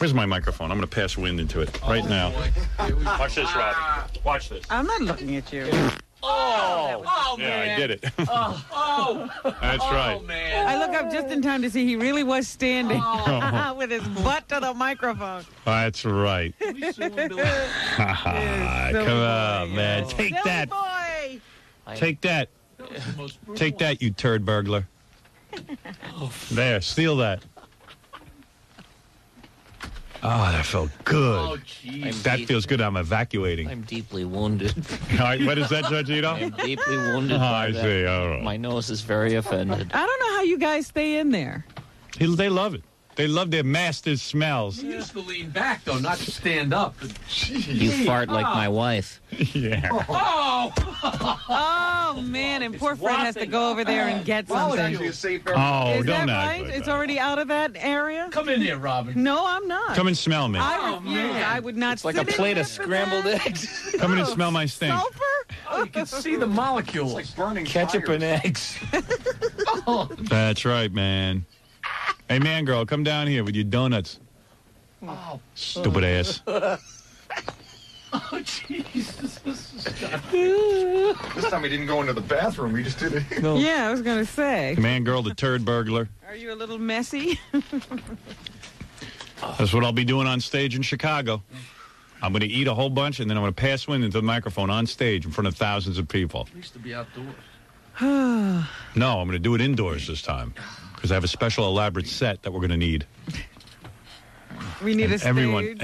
Where's my microphone? I'm going to pass wind into it right now. Watch this, Robin. Watch this. I'm not looking at you. Oh, Yeah, man. I did it. That's right. Oh, man. I look up just in time to see he really was standing with his butt to the microphone. That's right. We soon do it. Come on, man. Take Silly that. boy. Take that. That was the most brutal Take that, you turd burglar. There, steal that. Oh, that felt good. Oh, jeez. That feels good. I'm evacuating. I'm deeply wounded. All right, what is that, Judgito? I'm deeply wounded. Oh, by I that. see. All right. My nose is very offended. I don't know how you guys stay in there. They love it. They love their master's smells. You used to lean back, though, not to stand up. You fart like my wife. Yeah. Oh! Oh, man, and poor Fred has to go over there and get something. Oh, Is don't that act right? like It's that. already out of that area? Come in here, Robin. No, I'm not. Come and smell me. I refuse. man. I would not It's like a sit in plate there of for scrambled that. eggs. Come in and smell my stink. Sulfur? Oh, you can see the molecules. It's like burning Ketchup and eggs. That's right, man. Hey, man, girl, come down here with your donuts. Oh, Stupid ass. Jesus. This time he didn't go into the bathroom. He just did it. Yeah, I was going to say. Man, girl, the turd burglar. Are you a little messy? That's what I'll be doing on stage in Chicago. I'm going to eat a whole bunch, and then I'm going to pass wind into the microphone on stage in front of thousands of people. It used to be outdoors. No, I'm going to do it indoors this time because I have a special elaborate set that we're going to need. We need a stage.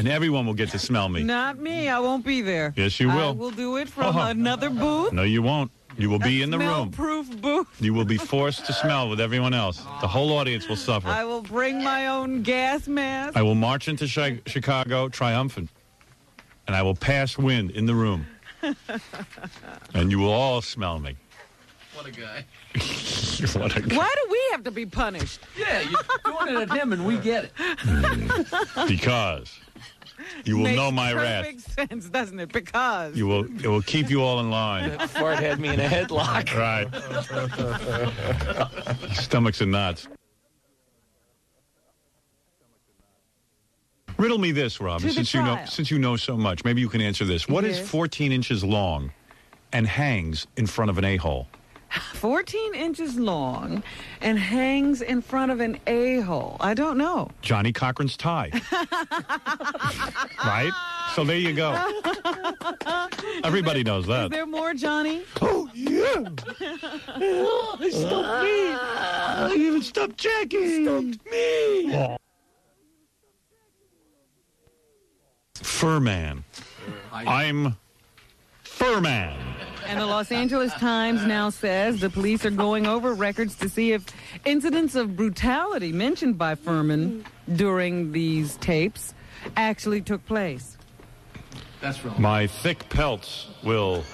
Everyone will get to smell me. Not me. I won't be there. Yes, you I will. will do it from another booth. No, you won't. You will be in the room. Smell-proof booth. You will be forced to smell with everyone else. The whole audience will suffer. I will bring my own gas mask. I will march into Chicago triumphant, and I will pass wind in the room. And you will all smell me. What a guy. What a guy. Why do we have to be punished? Yeah, you're doing it at him, and we get it. Because you will Makes know my wrath. perfect sense, doesn't it? Because. It will keep you all in line. That fart had me in a headlock. Right. Stomachs and knots. Riddle me this, Robin, To the trial. since you know so much. Maybe you can answer this. What is Yes. 14 inches long and hangs in front of an a-hole? 14 inches long and hangs in front of an a-hole. I don't know. Johnny Cochran's tie. Right? So there you go. Everybody knows Is that. there more, Johnny? Oh, yeah. They stumped me. I even stumped Jackie. Stumped me. Furman. I'm Furman. And the Los Angeles Times now says the police are going over records to see if incidents of brutality mentioned by Furman during these tapes actually took place. That's wrong. My thick pelts will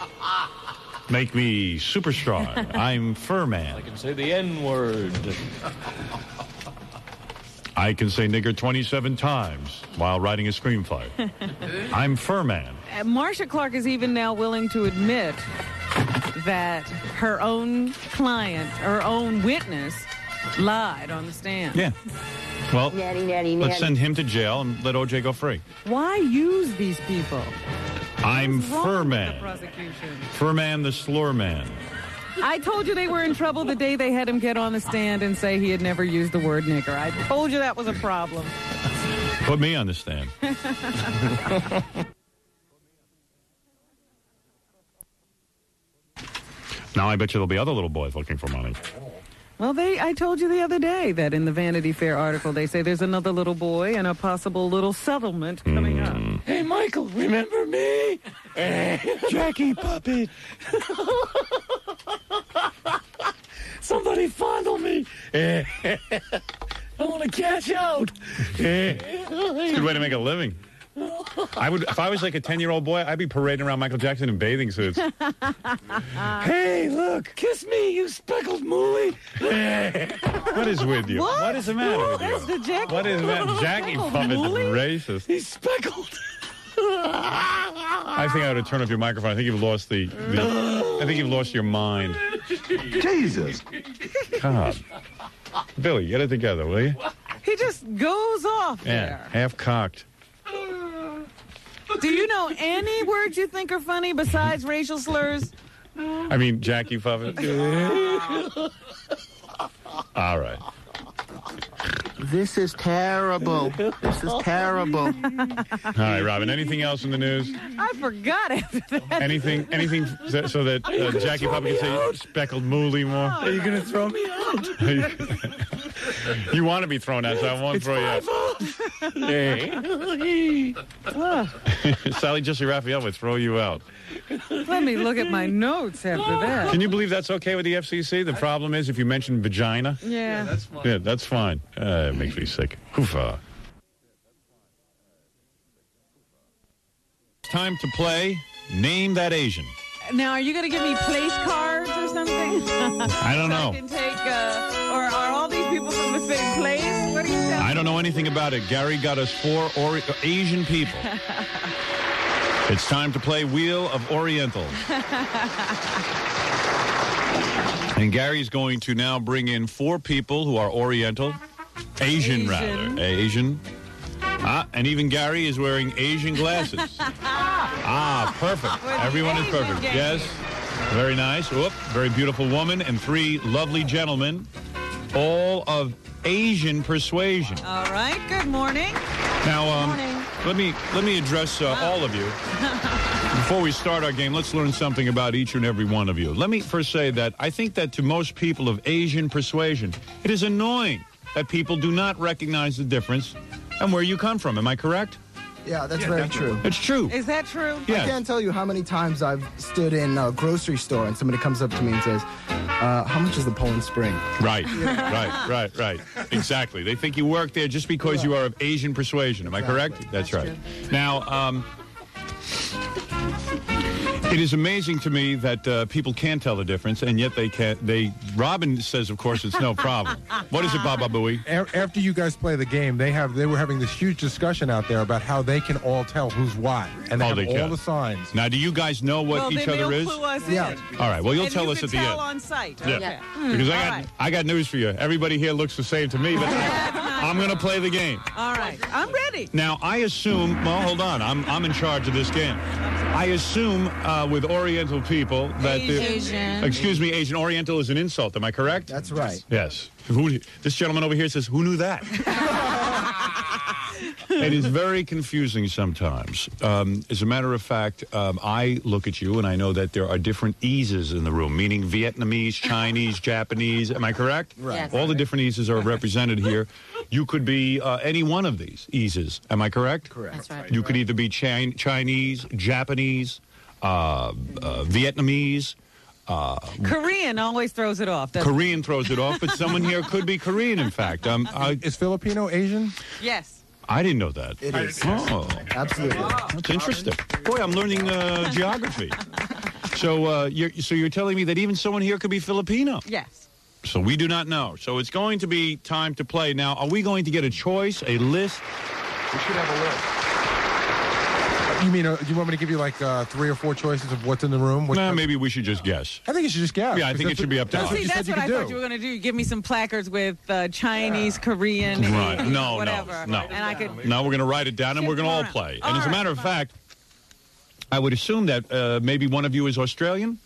make me super strong. I'm Furman. Say the N-word. I can say nigger 27 times while writing a screenplay. I'm Furman. Marcia Clark is even now willing to admit that her own client, her own witness, lied on the stand. Yeah. Well, let's send him to jail and let OJ go free. Why use these people? I'm What's wrong with the Furman. prosecution? Furman the slur man. I told you they were in trouble the day they had him get on the stand and say he had never used the word nigger. I told you that was a problem. Put me on the stand. Now I bet you there'll be other little boys looking for money. Well, I told you the other day that in the Vanity Fair article they say there's another little boy and a possible little settlement coming up. Hey, Michael, remember me? Jackie Puppet. Somebody fondle me. I want to catch out. Good way to make a living. I would, if I was like a 10-year-old boy, I'd be parading around Michael Jackson in bathing suits. Hey, look. Kiss me, you speckled mooly. What is with you? What is the matter with you? That's the Jackie. What is that? Jackie Puppet is racist. He's speckled. I think I ought to turn up your microphone. I think you've lost I think you've lost your mind. Jesus. God. Billy, get it together, will you? He He just goes off Yeah, there. half-cocked. Do you know any words you think are funny besides racial slurs? I mean, Jackie Puffin. All right. This is terrible. This is terrible. All right, Robin, anything else in the news? I forgot after that. Anything so that Jackie Puffin can say speckled mooly more? Are you going to throw me out? You want to be thrown out, so I won't throw you out. Sally Jesse Raphael would throw you out. Let me look at my notes after that. Can you believe that's okay with the FCC? The problem is if you mention vagina. Yeah. That's fine. Yeah, that's fine. It makes me sick. Hoofa. Time to play Name That Asian. Now, are you going to give me place cards or something? I don't know. I can take, or are all these people from the same place? What are you telling me? I don't know anything about it. Gary got us 4 Asian people. It's time to play Wheel of Oriental. And Gary's going to now bring in 4 people who are Oriental. Asian. Rather. Asian. And even Gary is wearing Asian glasses. Perfect. Everyone is perfect. Yes. Very nice. Whoop. Very beautiful woman and 3 lovely gentlemen, all of Asian persuasion. All right. Good morning. Now, let me address all of you. Before we start our game, let's learn something about each and every one of you. Let me first say that I think that to most people of Asian persuasion, it is annoying that people do not recognize the difference and where you come from. Am I correct? Yeah, that's very true. It's true. Is that true? Yes. I can't tell you how many times I've stood in a grocery store and somebody comes up to me and says, how much is the Poland Spring? Right. Exactly. They think you work there just because you are of Asian persuasion. Am I correct? That's right. true. Now, it is amazing to me that people can't tell the difference, and yet they can't. Robin says, of course, it's no problem. What is it, Baba Booey? After you guys play the game, they were having this huge discussion out there about how they can all tell who's what, and they have all the signs. Now, do you guys know what each other is? Clue us Yeah. in. All right. Well, you'll And tell you us can at the tell end. on site. Yeah. Okay. Because All right. I got news for you. Everybody here looks the same to me, but I'm going to play the game. All right. I'm ready. Now, I assume, well, hold on. I'm in charge of this game. I assume with Oriental people that Asian. Excuse me, Asian Oriental is an insult. Am I correct? That's right. Yes. This gentleman over here says, who knew that? It is very confusing sometimes. As a matter of fact, I look at you and I know that there are different eases in the room, meaning Vietnamese, Chinese, Japanese. Am I correct? Right. Yes. All the different eases are represented here. You could be any one of these eases. Am I correct? Correct. That's right. You could either be Chinese, Japanese, Vietnamese. Korean always throws it off. doesn't Korean throws it off, but someone here could be Korean, in fact. Is Filipino Asian? it? Yes. I didn't know that. It is. Oh, Absolutely. that's interesting. Boy, I'm learning geography. So you're telling me that even someone here could be Filipino? Yes. So we do not know. So it's going to be time to play. Now, are we going to get a choice, a list? We should have a list. You mean, do you want me to give you like 3 or 4 choices of what's in the room? No, maybe we should just guess. I think you should just guess. Yeah, I think it should be up to us. what See, you said that's you what I could thought do. you were going to do. Give me some placards with Chinese, Korean, Right. Asian, No, whatever. no. And I could. No, we're going to write it down, and we're going to all Shift play. around. And as a matter of fact, I would assume that maybe one of you is Australian.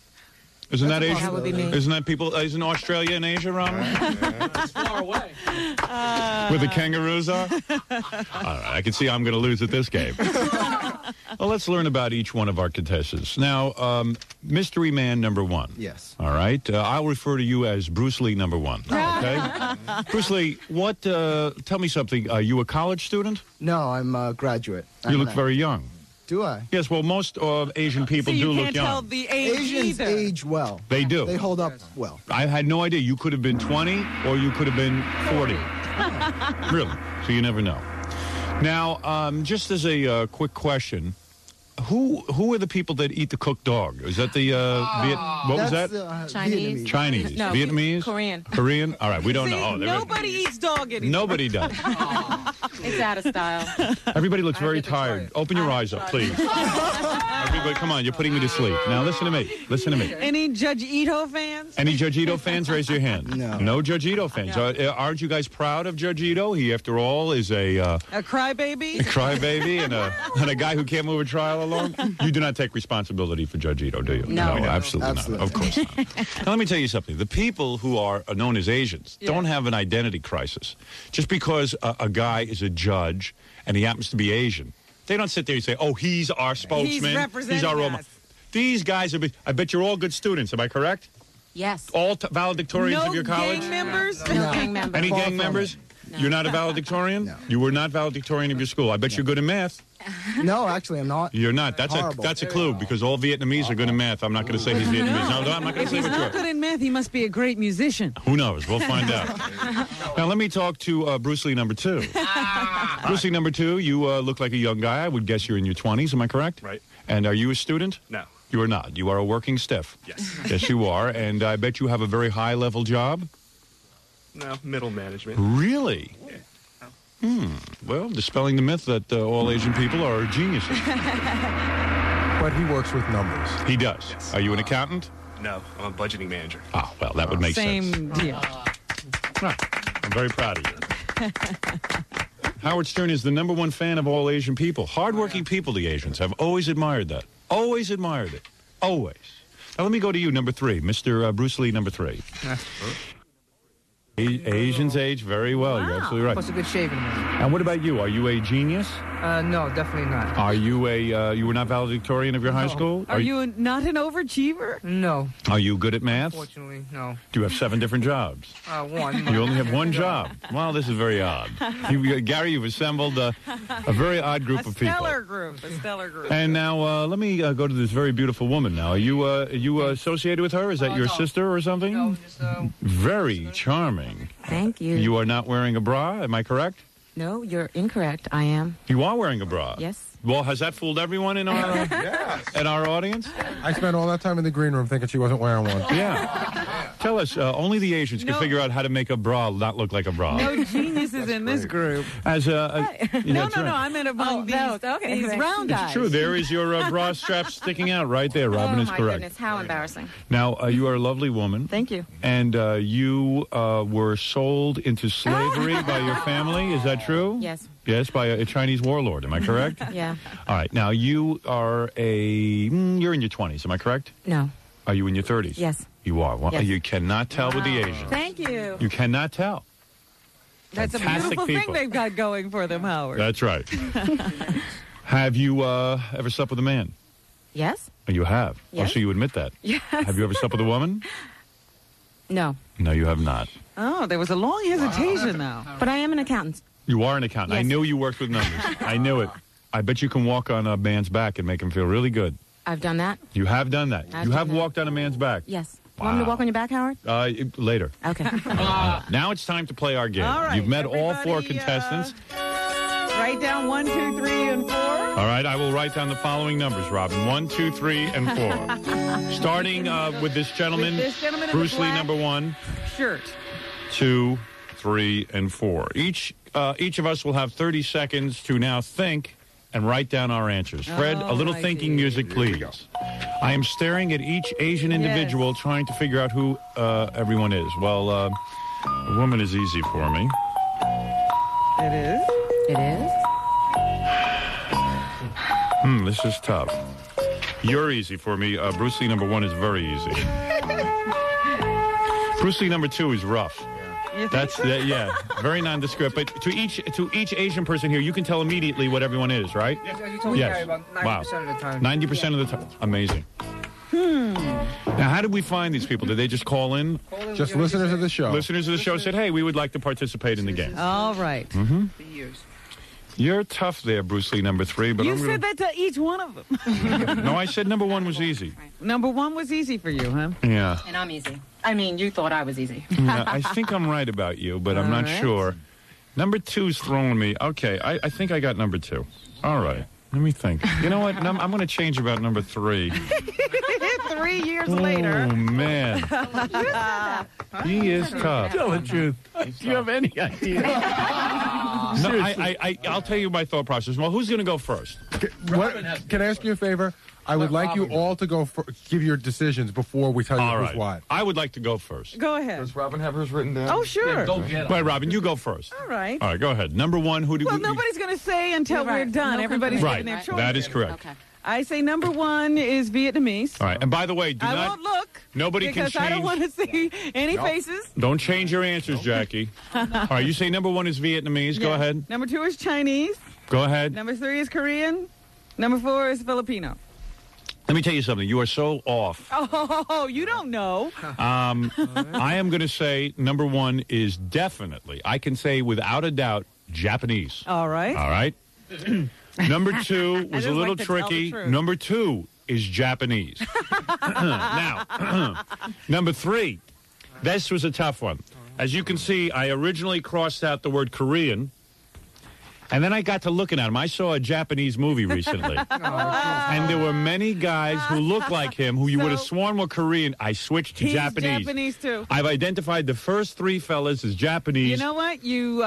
Isn't that Asian? That would be me. Isn't that people? Isn't Australia in Asia, Robin? It's far away. Where the kangaroos are? All right, I can see I'm going to lose at this game. Well, let's learn about each one of our contestants. Now, Mystery Man number 1. Yes. All right. I'll refer to you as Bruce Lee number 1. Okay? Bruce Lee, tell me something. Are you a college student? No, I'm a graduate. You look very young. Do I? Yes, well, most Asian people See, do you look can't young. tell the age Asians either. age well. They do. They hold up well. I had no idea. You could have been 20 or you could have been 40. Really? So you never know. Now, just as a quick question, who are the people that eat the cooked dog? Is that the what was that? Chinese. Vietnamese. Chinese, No, Vietnamese, Korean. Korean. All right, we don't See, know. Oh, nobody eats dog anymore. Nobody does. It's out of style. Everybody looks very tired. Open your eyes up, please. Everybody, come on, you're putting me to sleep. Now listen to me. Listen to me. Any Judge Ito fans? Any Judge Ito fans, raise your hand. No. No Judge Ito fans. Aren't you guys proud of Judge Ito? He, after all, is a crybaby? Crybaby and a guy who can't move a trial alone. You do not take responsibility for Judge Ito, do you? No. Absolutely not. Of course not. Now, let me tell you something. The people who are known as Asians don't have an identity crisis. Just because a guy is a judge and he happens to be Asian, they don't sit there and say, oh, he's our spokesman. He's our role model. These guys, I bet you're all good students. Am I correct? Yes. All valedictorians of your college? No gang members? No gang members. Any gang members? No. You're not a valedictorian? No. You were not valedictorian of your school. I bet you're good at math. No, actually, I'm not. You're not. That's Horrible. a clue, because all Vietnamese are good at math. I'm not going to say he's Vietnamese. No, I'm not going If to say he's what you not are. good in math, he must be a great musician. Who knows? We'll find out. Now, let me talk to Bruce Lee number 2. Bruce Lee number 2, you look like a young guy. I would guess you're in your 20s. Am I correct? Right. And are you a student? No. You are not. You are a working stiff. Yes. Yes, you are. And I bet you have a very high-level job. No, middle management. Really? Yeah. Well, dispelling the myth that all Asian people are geniuses. But he works with numbers. He does. Yes. Are you an accountant? No, I'm a budgeting manager. Ah, well, that would make sense. Same deal. I'm very proud of you. Howard Stern is the #1 fan of all Asian people. Hardworking people, the Asians, have always admired that. Always admired it. Always. Now, let me go to you, number 3, Mr. Bruce Lee, number 3. Asians age very well. You're absolutely right. Plus a good shaving. And what about you? Are you a genius? No, definitely not. Are you you were not valedictorian of your high school? Are you not an overachiever? No. Are you good at math? Unfortunately, no. Do you have 7 different jobs? One. You only have one job. Well, this is very odd. Gary, you've assembled a very odd group of people. A stellar group. And now let me go to this very beautiful woman. Now, are you associated with her? Is that your no. sister or something? No, just, Very charming. Thank you. You are not wearing a bra. Am I correct? No, you're incorrect. I am. You are wearing a bra. Yes. Well, has that fooled everyone in our in our audience? I spent all that time in the green room thinking she wasn't wearing one. Yeah. Tell us, only the Asians can figure out how to make a bra not look like a bra. No geniuses in this group. As No, I meant among these round It's eyes. true. There is your bra strap sticking out right there. Robin is my correct. goodness, how embarrassing. Now, you are a lovely woman. Thank you. And you were sold into slavery by your family. Is that true? Yes. Yes, by a Chinese warlord. Am I correct? Yeah. All right. Now, you are you're in your 20s. Am I correct? No. Are you in your 30s? Yes. You are. Well, Yes. you cannot tell with the Asians. Thank you. You cannot tell. That's Fantastic a beautiful people. thing they've got going for them, Howard. That's right. Have you ever slept with a man? Yes. Oh, you have? Yes. Oh, so you admit that? Yes. Have you ever slept with a woman? No. No, you have not. Oh, there was a long hesitation now. But I am an accountant. You are an accountant. I Yes. knew you worked with numbers. I knew it. I bet you can walk on a man's back and make him feel really good. I've done that. You have done that. I've You have done that. walked on a man's back. Yes. Want me to walk on your back, Howard? Later. Okay. Now it's time to play our game. All right, You've met all 4 everybody, contestants. Write down 1, 2, 3, and 4. All right, I will write down the following numbers, Robin. 1, 2, 3, and 4. Starting with this gentleman, With this gentleman in Bruce the Lee, black number 1, shirt. 2, 3, and 4. Each of us will have 30 seconds to now think and write down our answers. Fred, a little I thinking see. music, please. I am staring at each Asian individual trying to figure out who everyone is. Well, a woman is easy for me. It is. It is? This is tough. You're easy for me. Bruce Lee number 1 is very easy. Bruce Lee number 2 is rough. You think That's so? yeah, very nondescript. But to each Asian person here, you can tell immediately what everyone is, right? Yes, you told me Yes. about 90% Wow. of the time. 90% of the time. Amazing. Now, how did we find these people? Did they just call in? Just listeners of the show. Listeners of the show said, "Hey, we would like to participate in the game." All right. Mm-hmm. For years. You're tough there, Bruce Lee number 3. But You I'm said that to each one of them. No, I said number 1 was easy. Number 1 was easy for you, huh? Yeah. And I'm easy. I mean, you thought I was easy. Yeah, I think I'm right about you, but I'm not All right. sure. Number 2's throwing me. Okay, I think I got number 2. All right. Let me think. You know what? I'm going to change about number 3. 3 years later. Oh, man. He is tough. Tell the truth. Do you have any idea? No, I'll tell you my thought process. Well, who's going to go first? Can I ask you a favor? I would like you all to go give your decisions before we tell you All who's right. what. I would like to go first. Go ahead. Does Robin have hers written down? Oh, sure. Go get All right, Robin, you go first. All right. All right, go ahead. Number one, who do Well, you... nobody's going to say until You're right. we're done. No Everybody's Right, giving their choice. that is correct. Okay. I say number one is Vietnamese. All right, and by the way, do I not... won't look. Nobody can because I don't change- want to see any faces. Don't change your answers, Jackie. All right, you say number one is Vietnamese. Go Yeah. ahead. Number two is Chinese. Go ahead. Number three is Korean. Number four is Filipino. Let me tell you something. You are so off. Oh, you don't know. I am going to say number one is definitely, I can say without a doubt, Japanese. All right. All right? Number two was just a little like to tell the tricky. truth. Number two is Japanese. Now, number three, this was a tough one. As you can see, I originally crossed out the word Korean, and then I got to looking at him. I saw a Japanese movie recently, and there were many guys who look like him who you would have sworn were Korean. I switched to He's Japanese. Japanese, too. I've identified the first three fellas as Japanese. You know what? You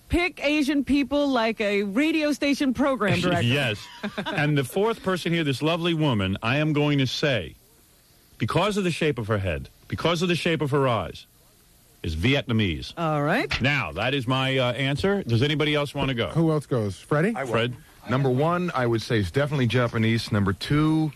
pick Asian people like a radio station program director. Yes. And the fourth person here, this lovely woman, I am going to say, because of the shape of her head, because of the shape of her eyes, is Vietnamese. All right. Now, that is my answer. Does anybody else want to go? Who else goes? Freddie? Fred? Number one, I would say is definitely Japanese. Number two,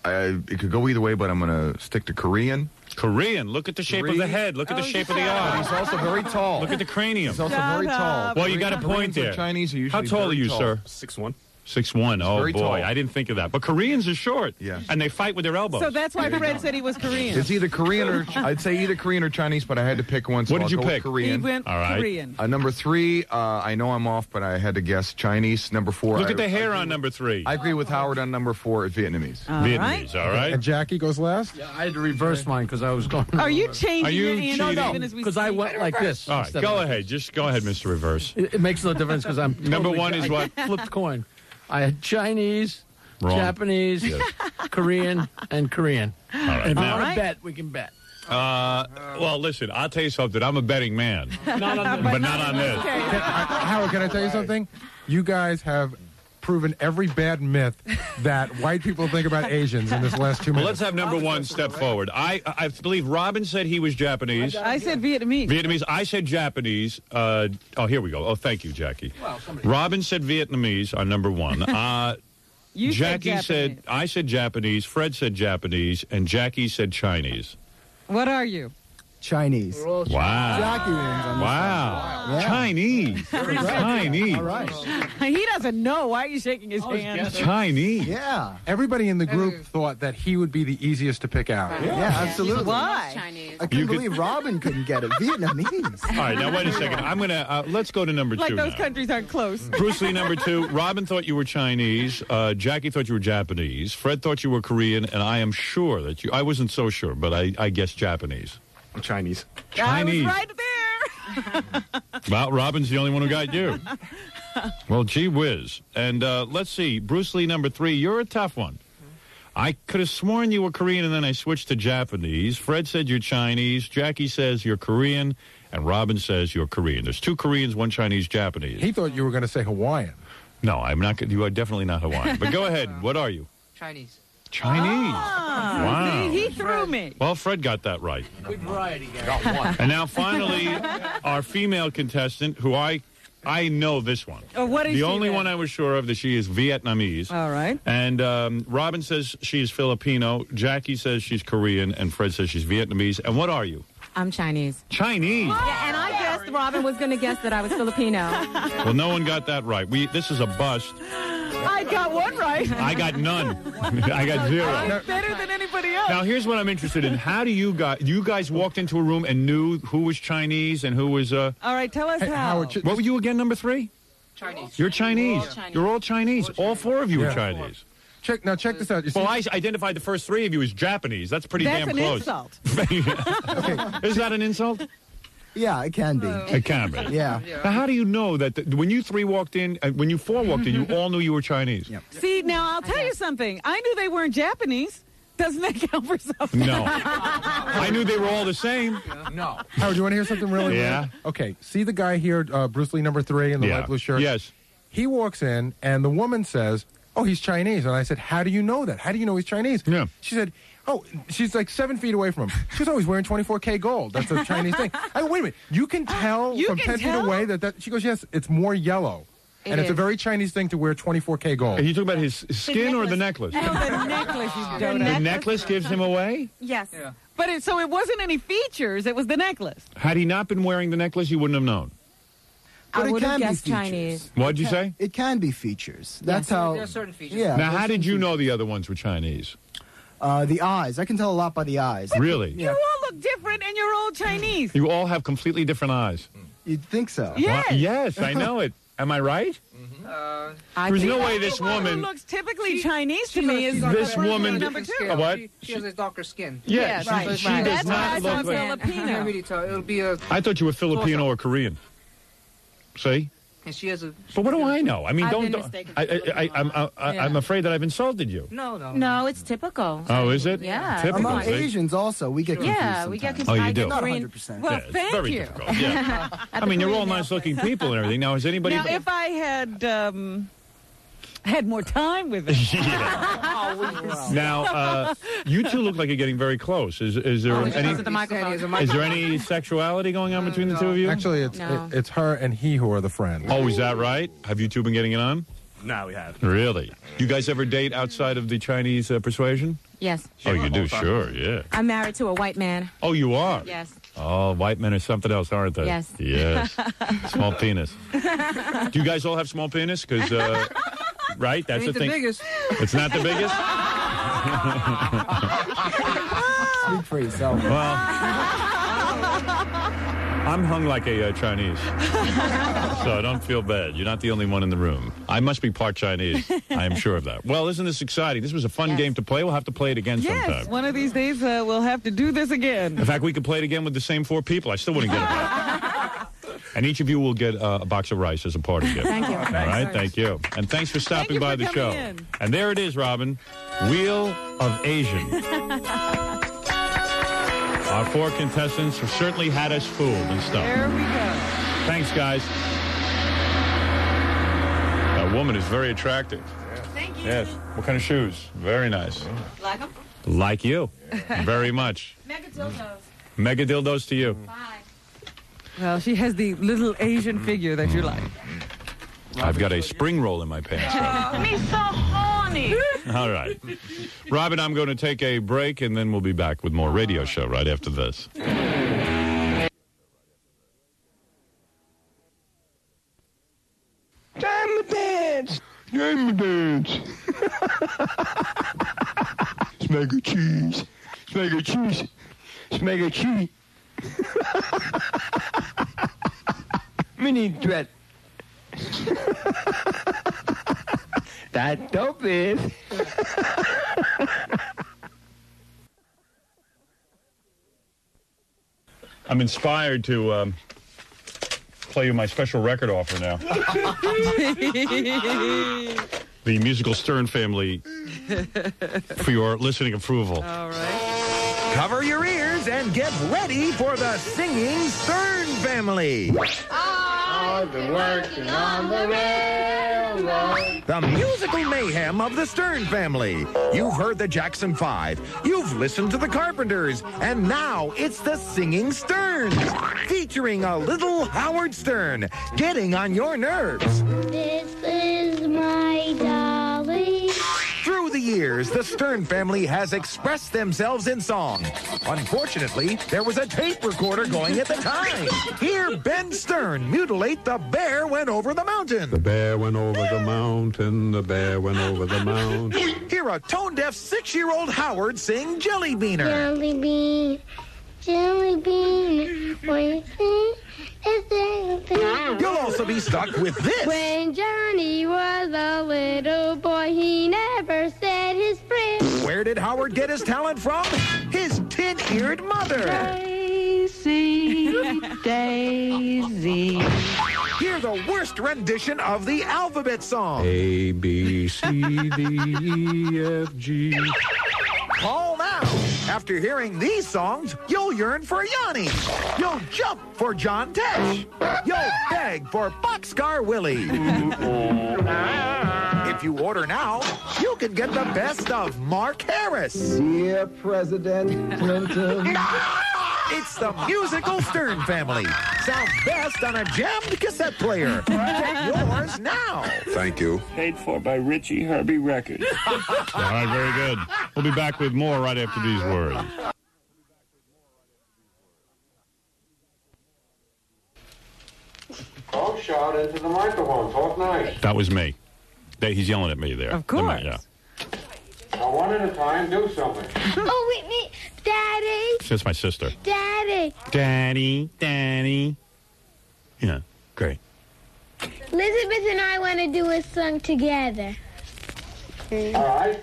it could go either way, but I'm going to stick to Korean. Korean. Look at the shape of the head. Look at the shape of the eye. He's also very tall. Look at the cranium. He's also very tall. Well, you got a point Koreans there. and Chinese are How usually tall are very you, tall. sir? 6'1". 6'1". Oh, very boy. tall. I didn't think of that. But Koreans are short. Yeah. And they fight with their elbows. So that's why Fred said he was Korean. It's either Korean or I'd say either Korean or Chinese, but I had to pick one. So What did I'll you go with pick? Korean. He went All right. Korean. Number three, I know I'm off, but I had to guess Chinese. Number four, Look at the I hair agree on number three. I agree with Howard on number four, it's Vietnamese. All Vietnamese, all right? And Jackie goes last? Yeah, I had to reverse mine because I was going. Are you changing Are you your answer cheating? even as we Because I speak? went like this. All right, instead go of- ahead. Just go ahead, Mr. Reverse. It makes no difference because I'm. Number one is I what? Flipped coin. I had Chinese, Wrong. Japanese, Korean, and Korean. All right. If you Now, want to bet, we can bet. well, listen, I'll tell you something. I'm a betting man, Not on but not on this. Howard, can I tell you something? You guys have proven every bad myth that white people think about Asians in this last 2 Well, minutes. let's have number one step forward. I believe Robin said he was Japanese. I said Vietnamese. Vietnamese. I said Japanese. Oh, here we go. Oh, thank you, Jackie. Robin said Vietnamese on number one. You Jackie said said, Japanese. I said Japanese. Fred said Japanese. And Jackie said Chinese. What are you? Chinese. Wow. Jackie wins on this Wow. one. Yeah. Chinese. Chinese. All right. He doesn't know. Why are you shaking his hand? Chinese. Yeah. Everybody in the group thought that he would be the easiest to pick out. Yeah, absolutely. Why? Chinese. I couldn't You could- believe Robin couldn't get it. Vietnamese. All right, now wait a second. I'm going to, let's go to number Like two those now. countries aren't close. Bruce Lee, number two. Robin thought you were Chinese. Jackie thought you were Japanese. Fred thought you were Korean. And I am sure that I wasn't so sure, but I guessed Japanese. I'm Chinese. Chinese. I was right there. Well, Robin's the only one who got you. Well, gee whiz. And let's see. Bruce Lee, number three. You're a tough one. I could have sworn you were Korean, and then I switched to Japanese. Fred said you're Chinese. Jackie says you're Korean. And Robin says you're Korean. There's two Koreans, one Chinese, Japanese. He thought you were going to say Hawaiian. No, I'm not. You are definitely not Hawaiian. But go ahead. What are you? Chinese. Chinese. Wow. See, he threw me. Well, Fred got that right. Good variety, guys. And now, finally, our female contestant, who I know this one. Oh, what is The she only then? one I was sure of that she is Vietnamese. All right. And Robin says she's Filipino. Jackie says she's Korean. And Fred says she's Vietnamese. And what are you? I'm Chinese. Chinese. Yeah, and I guessed Robin was going to guess that I was Filipino. Well, no one got that right. This is a bust. I got one right. I got none. I got zero. I'm better than anybody else. Now, here's what I'm interested in. How do you guys walked into a room and knew who was Chinese and who was... All right, tell us Hey, how. Howard, What were you again, number three? Chinese. You're Chinese. You're all Chinese. All four of you are Yeah. Chinese. Check this out. You see, Well, I identified the first three of you as Japanese. That's pretty That's damn an close. insult. Is that an insult? Yeah, it can be. It can be. Yeah. Now, how do you know that when you three walked in, when you four walked in, you all knew you were Chinese? Yep. See, now I'll tell you something. I knew they weren't Japanese Doesn't that count for something? No. I knew they were all the same. No. Howard, do you want to hear something really Yeah. weird? Okay, see the guy here, Bruce Lee number 3 in the light blue shirt? Yes. He walks in, and the woman says, oh, he's Chinese. And I said, how do you know that? How do you know he's Chinese? Yeah. She said, oh, she's like 7 feet away from him. She goes, oh, he's wearing 24K gold. That's a Chinese thing. I go, wait a minute. You can tell from 10 feet away that... She goes, yes, it's more yellow. And it's a very Chinese thing to wear 24K gold. Are you talking about his skin or the necklace? No, the necklace. The necklace gives him away? Yes. Yeah. But it wasn't any features. It was the necklace. Had he not been wearing the necklace, you wouldn't have known. But I it would have can be guessed features. Chinese. What'd you say? It can be features. That's how. There are certain features. Yeah. Now, how there's did some you know the other ones were Chinese? The eyes. I can tell a lot by the eyes. Really? You all look different, and you're all Chinese. You all have completely different eyes. You'd think so. Yes. Well, yes, I know it. Am I right? There's no way this The one who woman... looks typically Chinese to me is This Bruce Lee woman- number 2. What? She has a darker skin. Yeah, Right. she does That's why not I thought look like... I can't really tell. It'll be a. I thought you were Filipino or Korean. See? And she has a. But what do I know? I mean, I've don't... been mistaken for I'm afraid that I've insulted you. No. No, it's typical. Oh, is it? Yeah. Typical, Among see? Asians also, we get confused Yeah, we get sometimes. Oh, you confused. do? Not Korean. 100%. Well, Yeah, it's thank very you. difficult. Yeah. I mean, you're all nice-looking people and everything. Now, has anybody... Now, if I had more time with it. Now, you two look like you're getting very close. Is there any... Close to the microphone. Is there any sexuality going on between the two of you? Actually, No. it's her and he who are the friends. Oh, is that right? Have you two been getting it on? No, we have. Really? You guys ever date outside of the Chinese persuasion? Yes. Oh, you do? Sure, yeah. I'm married to a white man. Oh, you are? Yes. Oh, white men are something else, aren't they? Yes. Yes. Small penis. Do you guys all have small penis? Because, right? That's Ain't the the thing. biggest. It's not the biggest? Speak for yourself. Well, I'm hung like a Chinese, so don't feel bad. You're not the only one in the room. I must be part Chinese. I am sure of that. Well, isn't this exciting? This was a fun game to play. We'll have to play it again Yes, sometime. one of these days we'll have to do this again. In fact, we could play it again with the same 4 people. I still wouldn't get it back. And each of you will get a box of rice as a party gift. Thank you. All right, thank you. And thanks for stopping you by for the show. coming in. And there it is, Robin. Wheel of Asian. Our 4 contestants have certainly had us fooled and stuff. There we go. Thanks, guys. That woman is very attractive. Thank you. Yes. What kind of shoes? Very nice. Like them? Like you. Very much. Mega dildos. Mega dildos to you. Bye. Well, she has the little Asian figure that you like. I've got a spring roll in my pants. Me so horny. All right. Robin, I'm going to take a break, and then we'll be back with more radio show right after this. Time to dance. Time to dance. Smeg a cheese. Smeg a cheese. Smeg a cheese. Mini threat. That dope is. I'm inspired to play you my special record offer now. The musical Stern family for your listening approval. All right. Cover your ears and get ready for the singing Stern family. I've been working on the railroad. The musical mayhem of the Stern family. You've heard the Jackson 5. You've listened to the Carpenters. And now it's the Singing Sterns. Featuring a little Howard Stern. Getting on your nerves. This is my dolly. Through the years, the Stern family has expressed themselves in song. Unfortunately, there was a tape recorder going at the time. Hear Ben Stern mutilate The Bear Went Over the Mountain. The bear went over the mountain, the bear went over the mountain. Hear a tone-deaf 6-year-old Howard sing Jelly Beaner. Jelly bean, jelly bean. When you sing, You'll also be stuck with this. When Johnny was a little boy, he never said his prayers. Where did Howard get his talent from? His tin-eared mother. Daisy, Daisy. Hear the worst rendition of the alphabet song. A, B, C, D, E, F, G. Call After hearing these songs, you'll yearn for Yanni. You'll jump for John Tesh. You'll beg for Boxcar Willie. If you order now, you can get the best of Mark Harris. Dear President Clinton. It's the musical Stern Family. Sounds best on a jammed cassette player. Get yours now. Thank you. Paid for by Richie Herbie Records. All right, very good. We'll be back with more right after these words. Don't shout into the microphone. Talk nice. That was me. He's yelling at me there. Of course. Yeah. Now, one at a time, do something. Oh, Whitney, Daddy, That's my sister. Daddy. Daddy. Yeah, great. Elizabeth and I want to do a song together. All right,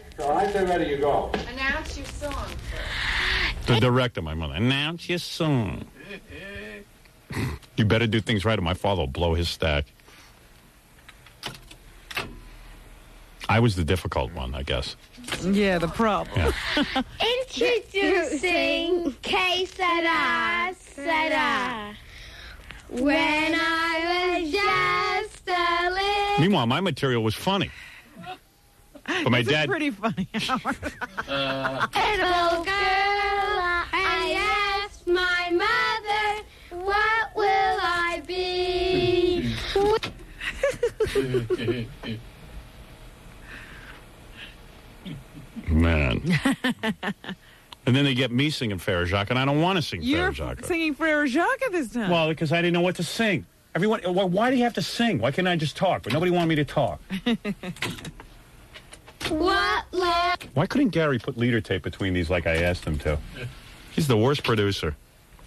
then ready you go. Announce your song. The director, my mother. Announce your song. You better do things right or my father will blow his stack. I was the difficult one, I guess. Yeah, the problem. Yeah. Introducing Que Sera, Sera. When I was just a little... Meanwhile, my material was funny. But my This is dad... pretty funny. little girl, I asked my mother, what will I be? Man. And then they get me singing Frère Jacques, and I don't want to sing You're Frère Jacques. singing Frère Jacques this time. Well, because I didn't know what to sing. Everyone, why do you have to sing? Why can't I just talk? But nobody wanted me to talk. What love? Why couldn't Gary put leader tape between these like I asked him to? He's the worst producer.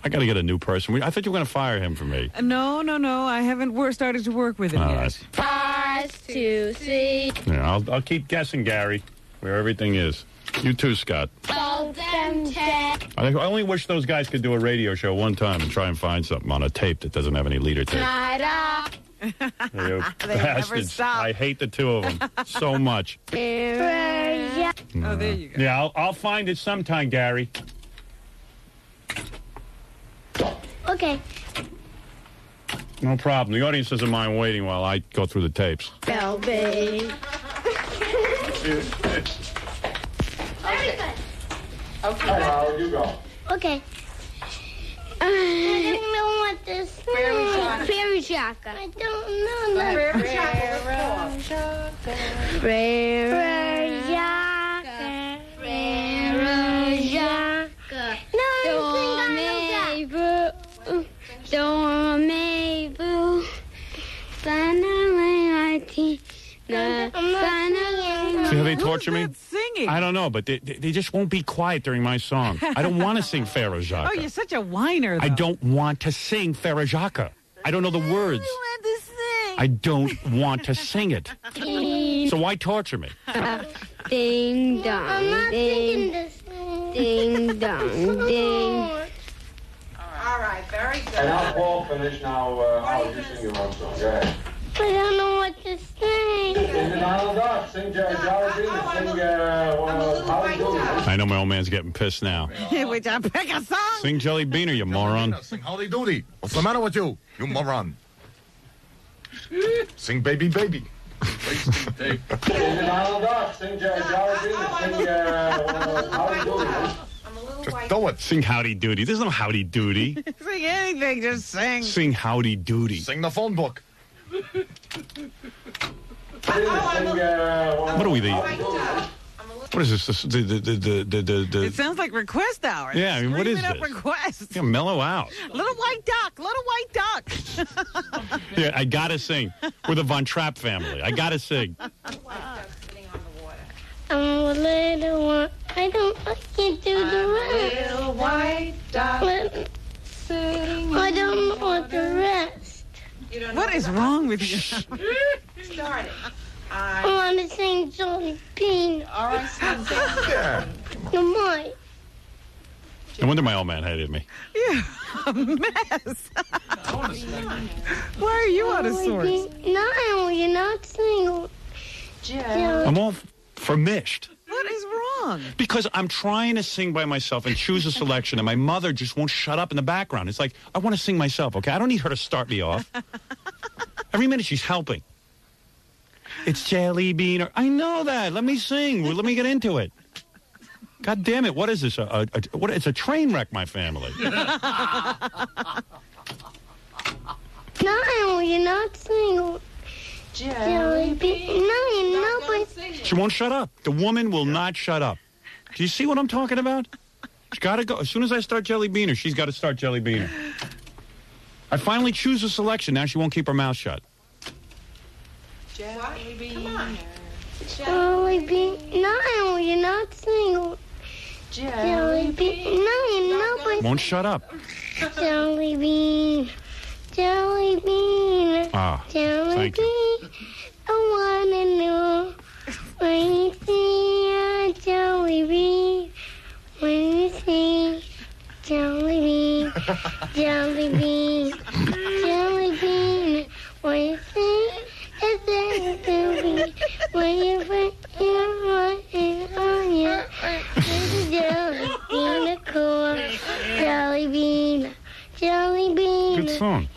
I got to get a new person. I thought you were going to fire him for me. No. I haven't started to work with him All yet. right. Stars to see. Yeah, I'll keep guessing, Gary, where everything is. You too, Scott. Hold them tight. I only wish those guys could do a radio show one time and try and find something on a tape that doesn't have any leader tape. You They never bastards. stop. I hate the two of them so much. Oh, there you go. Yeah, I'll find it sometime, Gary. Okay. No problem. The audience doesn't mind waiting while I go through the tapes. Bell babe. Okay, Howard, you go. Okay. I don't know what this is. Fairy Shaka. I don't know. Fairy Shaka. Fairy Shaka. Fairy Shaka. No, Dormevu. See how they torture me? Singing. I don't know, but they just won't be quiet during my song. I don't want to sing Frère Jacques. Oh, you're such a whiner, though. I don't want to sing Frère Jacques. I don't know the words. I don't want to sing it. So why torture me? Ding dong. I'm not singing this. Ding dong. Ding. All right, very good. And now Paul finish now. Howard, you sing your own song. Go ahead. I don't know what to sing. Sing the Donald Duck. Sing Jolly Bean. Sing Howard Dooley. I know my old man's getting pissed now. Would you pick a song? Sing Jelly Beaner, you moron. Sing Howdy Doody. What's the matter with you, you moron? Sing Baby Baby. Sing the Donald Duck. Sing Jolly Bean. Sing Howard Dooley. Just do it. Sing Howdy Doody. There's no Howdy Doody. Sing anything, just sing. Sing Howdy Doody. Sing the phone book. What are we, what is this? It sounds like request hours. Yeah, I mean, what is Screaming up this? requests. Yeah, mellow out. Little white duck. Yeah, I gotta sing. We're the Von Trapp family. I gotta sing. I'm a little one. I can't do the rest. Little white duck. I don't know what the rest. What is wrong with you? Start it. I want to sing Jolly Bean. All right, sing Yeah. No more. No wonder my old man hated me. You're a mess. Why are you out of sorts? No, you're not singing. I'm all vermished. What is wrong? song? Because I'm trying to sing by myself and choose a selection, and my mother just won't shut up in the background. It's like, I want to sing myself, okay? I don't need her to start me off. Every minute she's helping. It's Jelly Bean. I know that. Let me sing. Let me get into it. God damn it. What is this? It's a train wreck, my family. No, you're not singing. Jelly bean. No, you're not. But She won't shut up. The woman will not shut up. Do you see what I'm talking about? She's got to go. As soon as I start Jelly Beaner, she's got to start Jelly Beaner. I finally choose a selection. Now she won't keep her mouth shut. Jelly bean. Jelly bean. No, you're not singing. Jelly bean. No, you're not. But Won't shut up. Jelly bean. Jelly bean. Ah, Jelly thank you. bean. I wanna know when you see a jelly bean. When you see jelly bean. Jelly bean. Jelly bean. When you see a jelly bean. When you put your money on your jelly bean, a core. Jelly bean. Jelly bean. Good song.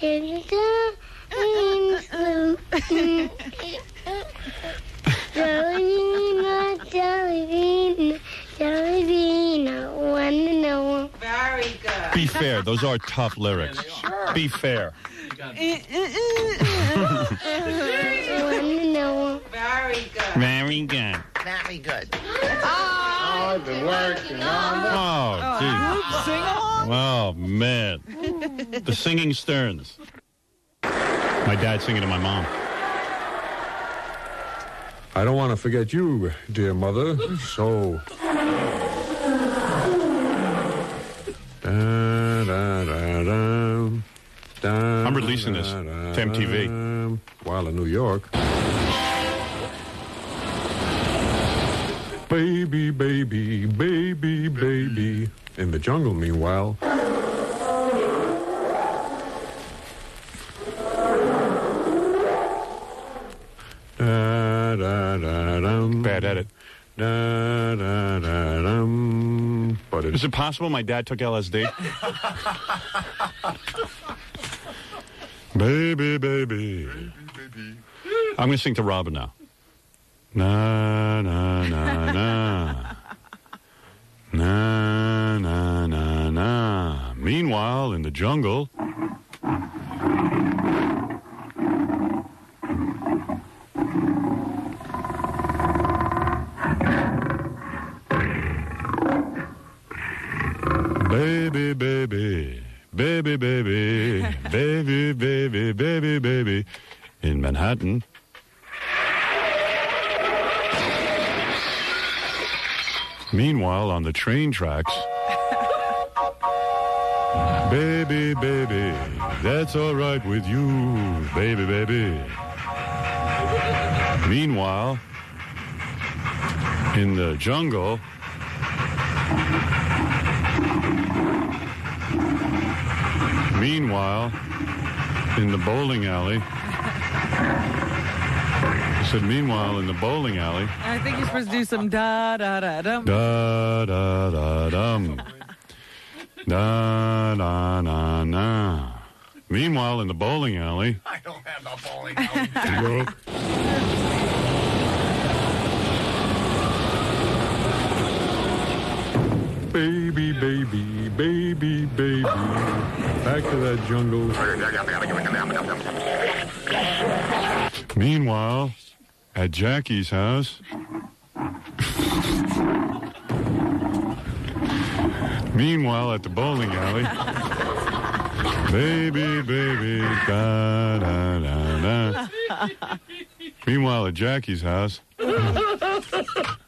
Jelly bean. Jelly bean. Jelly bean. I wanna know. Very good. Be fair. Those are tough lyrics. Be fair. I wanna know. Very good. Very good. Very good. I've been working on Oh, geez. Sing along. Oh, man. The singing Stearns. My dad singing to my mom. I don't want to forget you, dear mother, so... I'm releasing this to MTV. While in New York. Baby, baby, baby, baby. In the jungle, meanwhile. Bad edit. But Is it possible my dad took LSD? Baby, baby. I'm going to sing to Robin now. Na, na, na, na. Na, na, na, na. Meanwhile, in the jungle... Baby, baby, baby, baby, baby, baby, baby, baby, in Manhattan. Meanwhile, on the train tracks, baby, baby, that's all right with you, baby, baby. Meanwhile, in the jungle, meanwhile, in the bowling alley. I said, meanwhile, in the bowling alley. I think you're supposed to do some da-da-da-dum. Da-da-da-dum. Da-da-na-na. Meanwhile, in the bowling alley. I don't have the bowling alley. Baby, baby, baby, baby. Back to that jungle. Meanwhile, at Jackie's house. Meanwhile, at the bowling alley. Baby, baby, da, da, da, da. Meanwhile, at Jackie's house.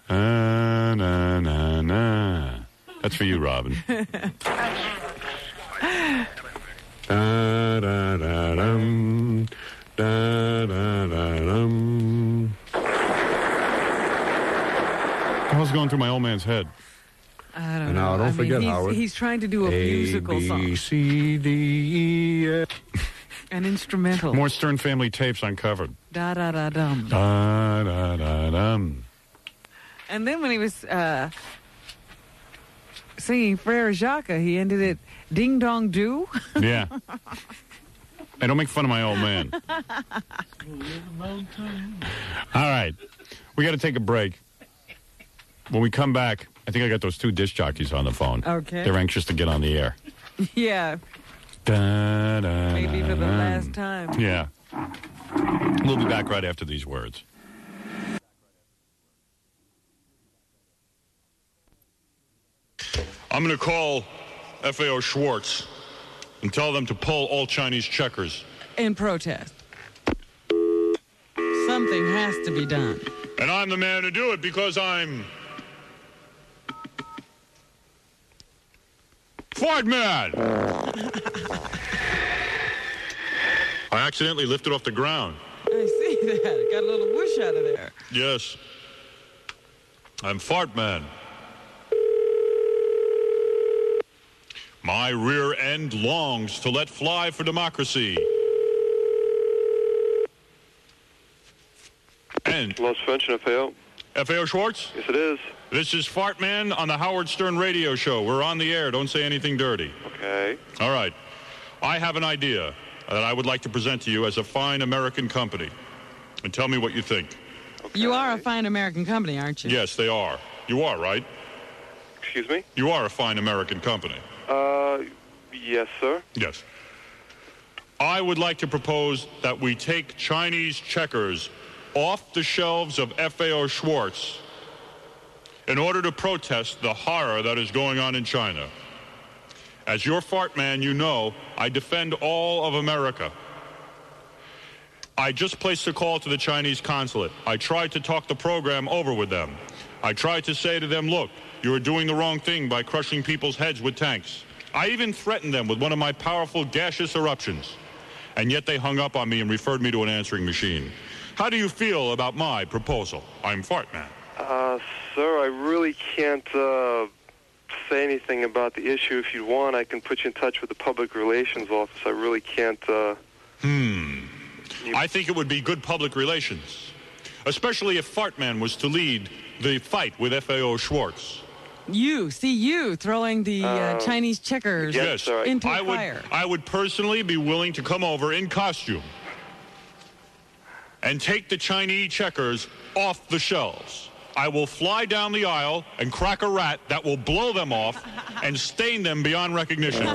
Na, na, na, na. That's for you, Robin. Da, da, da, dum. Da, da, da, dum. What the hell's going through my old man's head? I don't And know. now, don't forget, Howard. He's trying to do a musical song. A, B, C, D, E, F. An instrumental. More Stern Family tapes uncovered. Da-da-da-dum. Da-da-da-dum. And then when he was singing Frere Jacques, he ended it ding dong do. Yeah. Hey, don't make fun of my old man. All right. We got to take a break. When we come back, I think I got those two disc jockeys on the phone. Okay. They're anxious to get on the air. Yeah. Da, da, Maybe for the last time. Yeah. We'll be back right after these words. I'm going to call FAO Schwartz and tell them to pull all Chinese checkers. In protest. Something has to be done. And I'm the man to do it because I'm Fartman! I accidentally lifted off the ground. I see that. Got a little whoosh out of there. Yes. I'm Fartman. My rear end longs to let fly for democracy. And Lost Prevention, FAO. FAO Schwartz? Yes, it is. This is Fartman on the Howard Stern radio show. We're on the air. Don't say anything dirty. Okay. All right. I have an idea that I would like to present to you as a fine American company. And tell me what you think. Okay. You are a fine American company, aren't you? Yes, they are. You are, right? Excuse me? You are a fine American company. Yes, sir. Yes. I would like to propose that we take Chinese checkers off the shelves of FAO Schwartz in order to protest the horror that is going on in China. As your Fartman, you know I defend all of America. I just placed a call to the Chinese consulate. I tried to talk the program over with them. I tried to say to them, look, you are doing the wrong thing by crushing people's heads with tanks. I even threatened them with one of my powerful gaseous eruptions. And yet they hung up on me and referred me to an answering machine. How do you feel about my proposal? I'm Fartman. Sir, I really can't say anything about the issue. If you want, I can put you in touch with the public relations office. I really can't. I think it would be good public relations, especially if Fartman was to lead the fight with FAO Schwartz. You throwing the Chinese checkers into the fire. I would personally be willing to come over in costume and take the Chinese checkers off the shelves. I will fly down the aisle and crack a rat that will blow them off and stain them beyond recognition.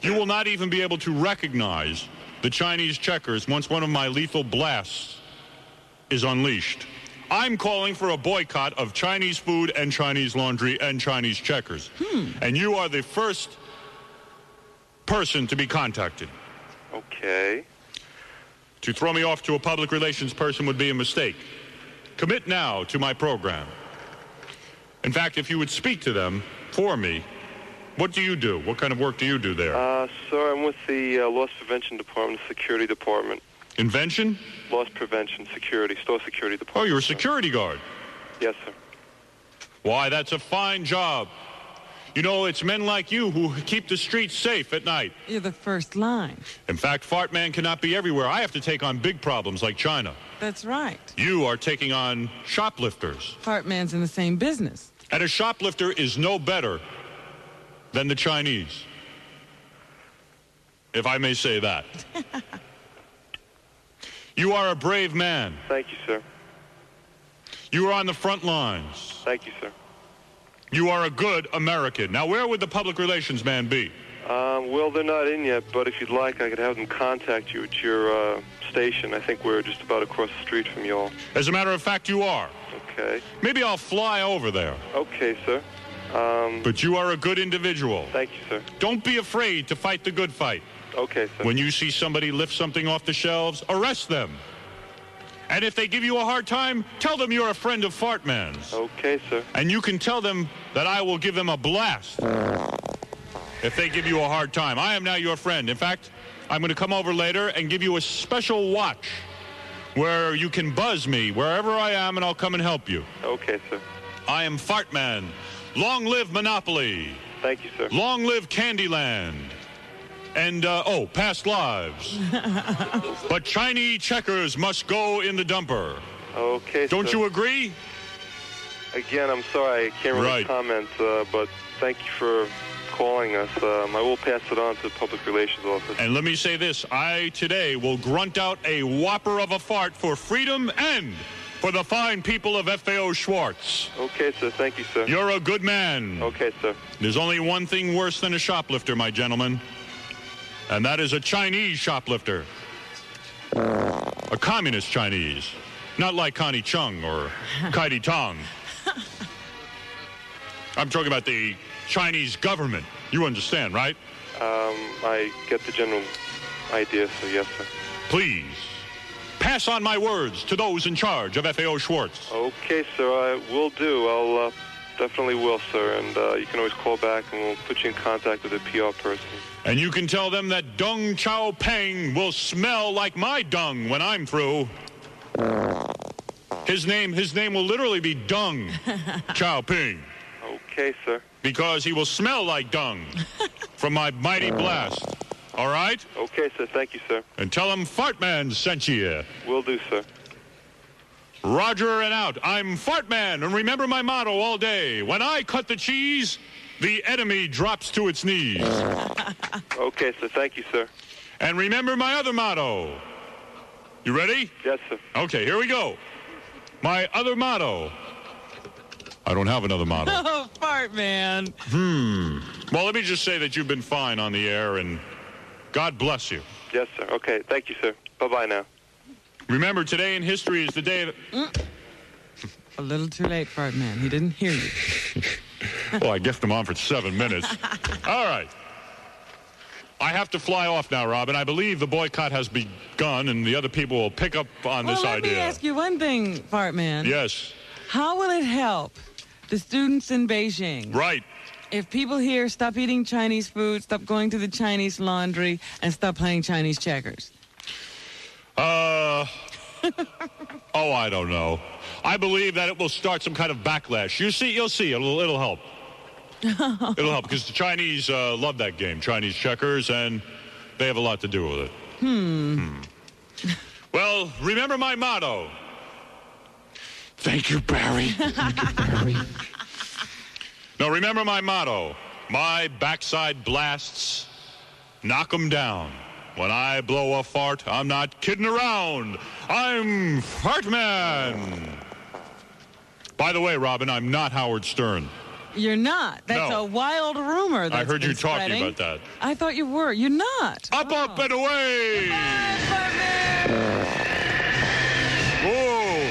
You will not even be able to recognize the Chinese checkers once one of my lethal blasts is unleashed. I'm calling for a boycott of Chinese food and Chinese laundry and Chinese checkers. And you are the first person to be contacted. Okay. To throw me off to a public relations person would be a mistake. Commit now to my program. In fact, if you would speak to them for me, what do you do? What kind of work do you do there? Sir, I'm with the Loss Prevention Department, Security Department. Invention? Loss Prevention, Security, Store Security Department. Oh, you're a security guard? Yes, sir. Why, that's a fine job. You know, it's men like you who keep the streets safe at night. You're the first line. In fact, Fartman cannot be everywhere. I have to take on big problems like China. That's right. You are taking on shoplifters. Fartman's in the same business. And a shoplifter is no better than the Chinese, if I may say that. You are a brave man. Thank you, sir. You are on the front lines. Thank you, sir. You are a good American. Now, where would the public relations man be? Well, they're not in yet, but if you'd like, I could have them contact you at your station. I think we're just about across the street from you all. As a matter of fact, you are. Okay. Maybe I'll fly over there. Okay, sir. But you are a good individual. Thank you, sir. Don't be afraid to fight the good fight. Okay, sir. When you see somebody lift something off the shelves, arrest them. And if they give you a hard time, tell them you're a friend of Fartman's. Okay, sir. And you can tell them that I will give them a blast if they give you a hard time. I am now your friend. In fact, I'm going to come over later and give you a special watch where you can buzz me wherever I am, and I'll come and help you. Okay, sir. I am Fartman. Long live Monopoly. Thank you, sir. Long live Candyland. And, past lives. But Chinese checkers must go in the dumper. Okay, Don't sir. you agree? again, I'm sorry I can't really comment, but thank you for calling us. I will pass it on to the Public Relations Office. And let me say this. I, today, will grunt out a whopper of a fart for freedom and for the fine people of FAO Schwartz. Okay, sir. Thank you, sir. You're a good man. Okay, sir. There's only one thing worse than a shoplifter, my gentleman, and that is a Chinese shoplifter. A communist Chinese. Not like Connie Chung or Kaidi Tong. I'm talking about the Chinese government. You understand, right? I get the general idea, so yes, sir. Please, pass on my words to those in charge of FAO Schwartz. Okay, sir, I will do. I'll definitely will, sir. And you can always call back and we'll put you in contact with a PR person. And you can tell them that Deng Xiaoping will smell like my dung when I'm through. His name will literally be Deng Xiaoping. Okay, sir. Because he will smell like dung from my mighty blast. All right? Okay, sir. Thank you, sir. And tell him Fartman sent you. Will do, sir. Roger and out. I'm Fartman, and remember my motto all day. When I cut the cheese, the enemy drops to its knees. Okay, sir. Thank you, sir. And remember my other motto. You ready? Yes, sir. Okay, here we go. My other motto. I don't have another motto. Oh, Fartman. Well, let me just say that you've been fine on the air, and God bless you. Yes, sir. Okay. Thank you, sir. Bye-bye now. Remember, today in history is the day that... A little too late, Fartman. He didn't hear you. Well, I guessed him on for 7 minutes. All right. I have to fly off now, Robin. I believe the boycott has begun, and the other people will pick up on this idea. Let me ask you one thing, Fartman. Yes. How will it help the students in Beijing? Right. If people here stop eating Chinese food, stop going to the Chinese laundry, and stop playing Chinese checkers? Oh, I don't know. I believe that it will start some kind of backlash. You'll see. It'll help. It'll help because the Chinese love that game, Chinese checkers, and they have a lot to do with it. Well, remember my motto. Thank you, Barry. Thank you, Barry. Now, remember my motto. My backside blasts, knock 'em down. When I blow a fart, I'm not kidding around. I'm Fartman. By the way, Robin, I'm not Howard Stern. You're not. That's a wild rumor. I heard you talking about that. I thought you were. You're not. Up, and away! Whoa!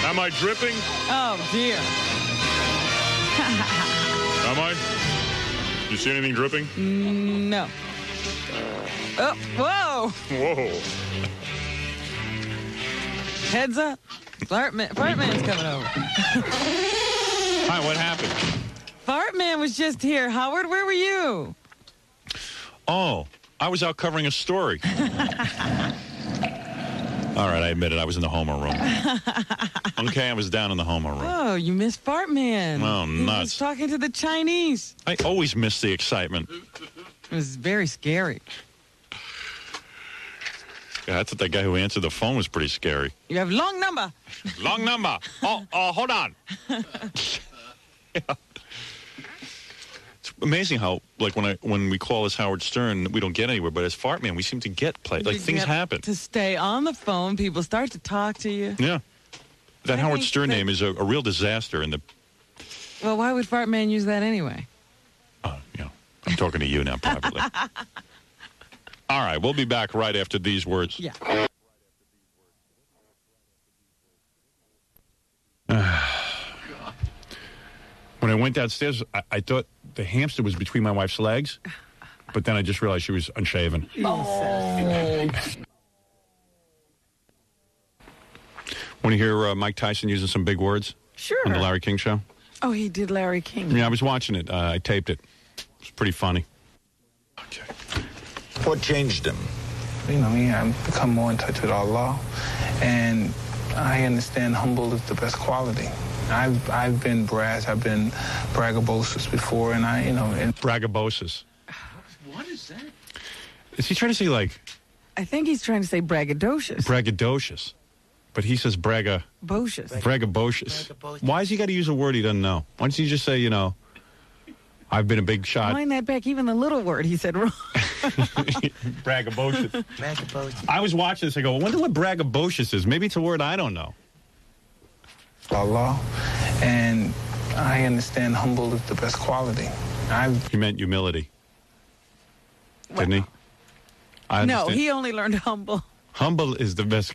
Am I dripping? Oh, dear. Am I? You see anything dripping? No. Oh, whoa. Whoa. Heads up. Fartman's coming over. Hi, what happened? Fartman was just here. Howard, where were you? Oh, I was out covering a story. All right, I admit it. I was in the homeroom room. Okay, I was down in the homeroom room. Oh, you missed Fartman. Oh, He nuts. was talking to the Chinese. I always miss the excitement. It was very scary. Yeah, I thought that guy who answered the phone was pretty scary. You have long number. Long number. Oh, hold on. Yeah. It's amazing how, like, when we call as Howard Stern, we don't get anywhere. But as Fartman, we seem to get play. Like, things happen. To stay on the phone, people start to talk to you. Yeah. That Howard Stern name is a real disaster in the... Well, why would Fartman use that anyway? I'm talking to you now privately. All right, we'll be back right after these words. Yeah. When I went downstairs, I thought the hamster was between my wife's legs, but then I just realized she was unshaven. Oh. Want to hear Mike Tyson using some big words? Sure. On the Larry King Show? Oh, he did Larry King. Yeah, I was watching it. I taped it. It was pretty funny. Okay. What changed him? You know me, I've become more in touch with Allah, and I understand humble is the best quality. I've been brash, I've been braggadocious before, and Braggadocious. What is that? Is he trying to say, like... I think he's trying to say braggadocious. Braggadocious. But he says Bocious. Braggadocious. Why has he got to use a word he doesn't know? Why don't you just say, you know, I've been a big shot. Wind that back. Even the little word he said wrong. Braggadocious. Braggadocious. I was watching this. I go, I wonder what braggadocious is. Maybe it's a word I don't know. Allah, and I understand humble is the best quality. He meant humility. Didn't he? I No, understand. he only learned humble. Humble is the best.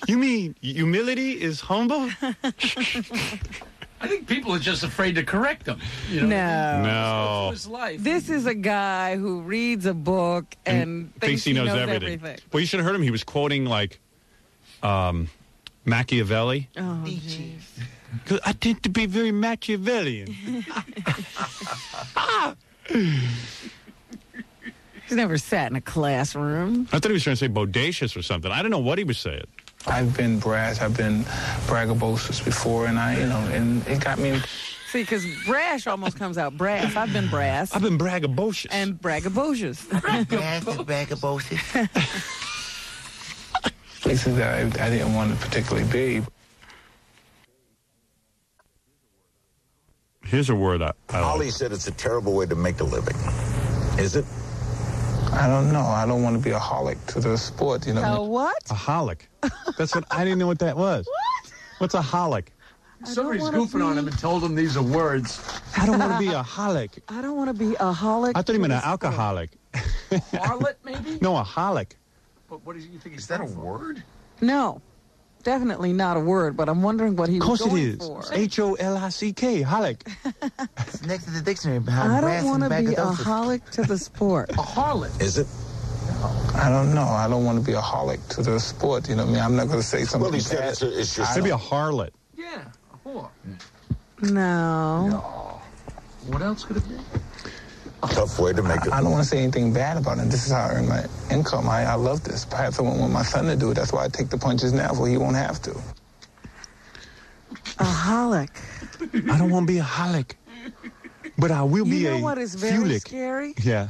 You mean humility is humble? I think people are just afraid to correct him. You know? No. His life. This is a guy who reads a book and thinks he knows everything. Well, you should have heard him. He was quoting, like, Machiavelli. Oh, jeez. I tend to be very Machiavellian. He's never sat in a classroom. I thought he was trying to say bodacious or something. I don't know what he was saying. I've been brash, I've been braggadocious before, and and it got me. See, because brash almost comes out brass. I've been brass. I've been braggadocious. And braggadocious. Braggadocious. Places that I didn't want to particularly be. Here's a word I Holly said it's a terrible way to make a living. Is it? I don't know. I don't want to be a holic to the sport, you know. A what? A holic. That's what I didn't know what that was. What? What's a holic? Somebody's goofing on him and told him these are words. I don't want to be a holic. I don't want to be a holic. I thought he meant an alcoholic. Harlot, maybe? No, a holic. But what do you think? Is that a word? No. Definitely not a word, but I'm wondering what he was going for. Of course it is. Holic, holic. It's next to the dictionary behind I brass don't want and to be a braggadocious. holic to the sport. A harlot. Is it? I don't know. I don't want to be a holic to the sport, you know what I mean? I'm not going to say something Well, he said bad. it's just... Maybe a harlot. Yeah, a whore. No. What else could it be? Tough way to make it. I don't want to say anything bad about it. This is how I earn my income. I love this. Perhaps I won't want my son to do it. That's why I take the punches now, so he won't have to. A holic. I don't want to be a holic. But I will be You a know what is very fulic. scary? Yeah.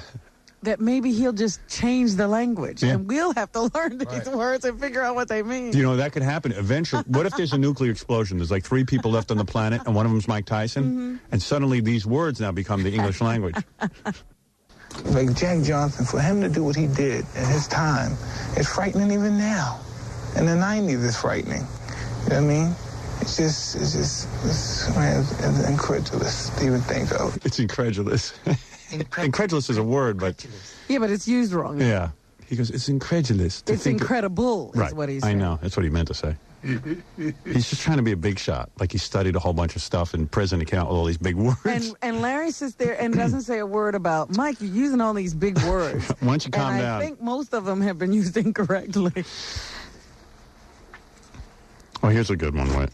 That maybe he'll just change the language, Yeah. and we'll have to learn these words and figure out what they mean. You know, that could happen eventually. What if there's a nuclear explosion? There's like 3 people left on the planet, and one of them's Mike Tyson, and suddenly these words now become the English language. Like Jack Johnson, for him to do what he did at his time, it's frightening even now. In the 90s, it's frightening. You know what I mean? Man, it's incredulous to even think of. It's incredulous. Incredulous is a word, but... Yeah, but it's used wrong. Yeah. He goes, it's incredulous. It's incredible, is right. what he I said. know. That's what he meant to say. He's just trying to be a big shot. Like he studied a whole bunch of stuff in prison. He came out with all these big words. And Larry sits there and doesn't say a word about, Mike, you're using all these big words. Why don't you calm down? I think most of them have been used incorrectly. Oh, here's a good one. Wait.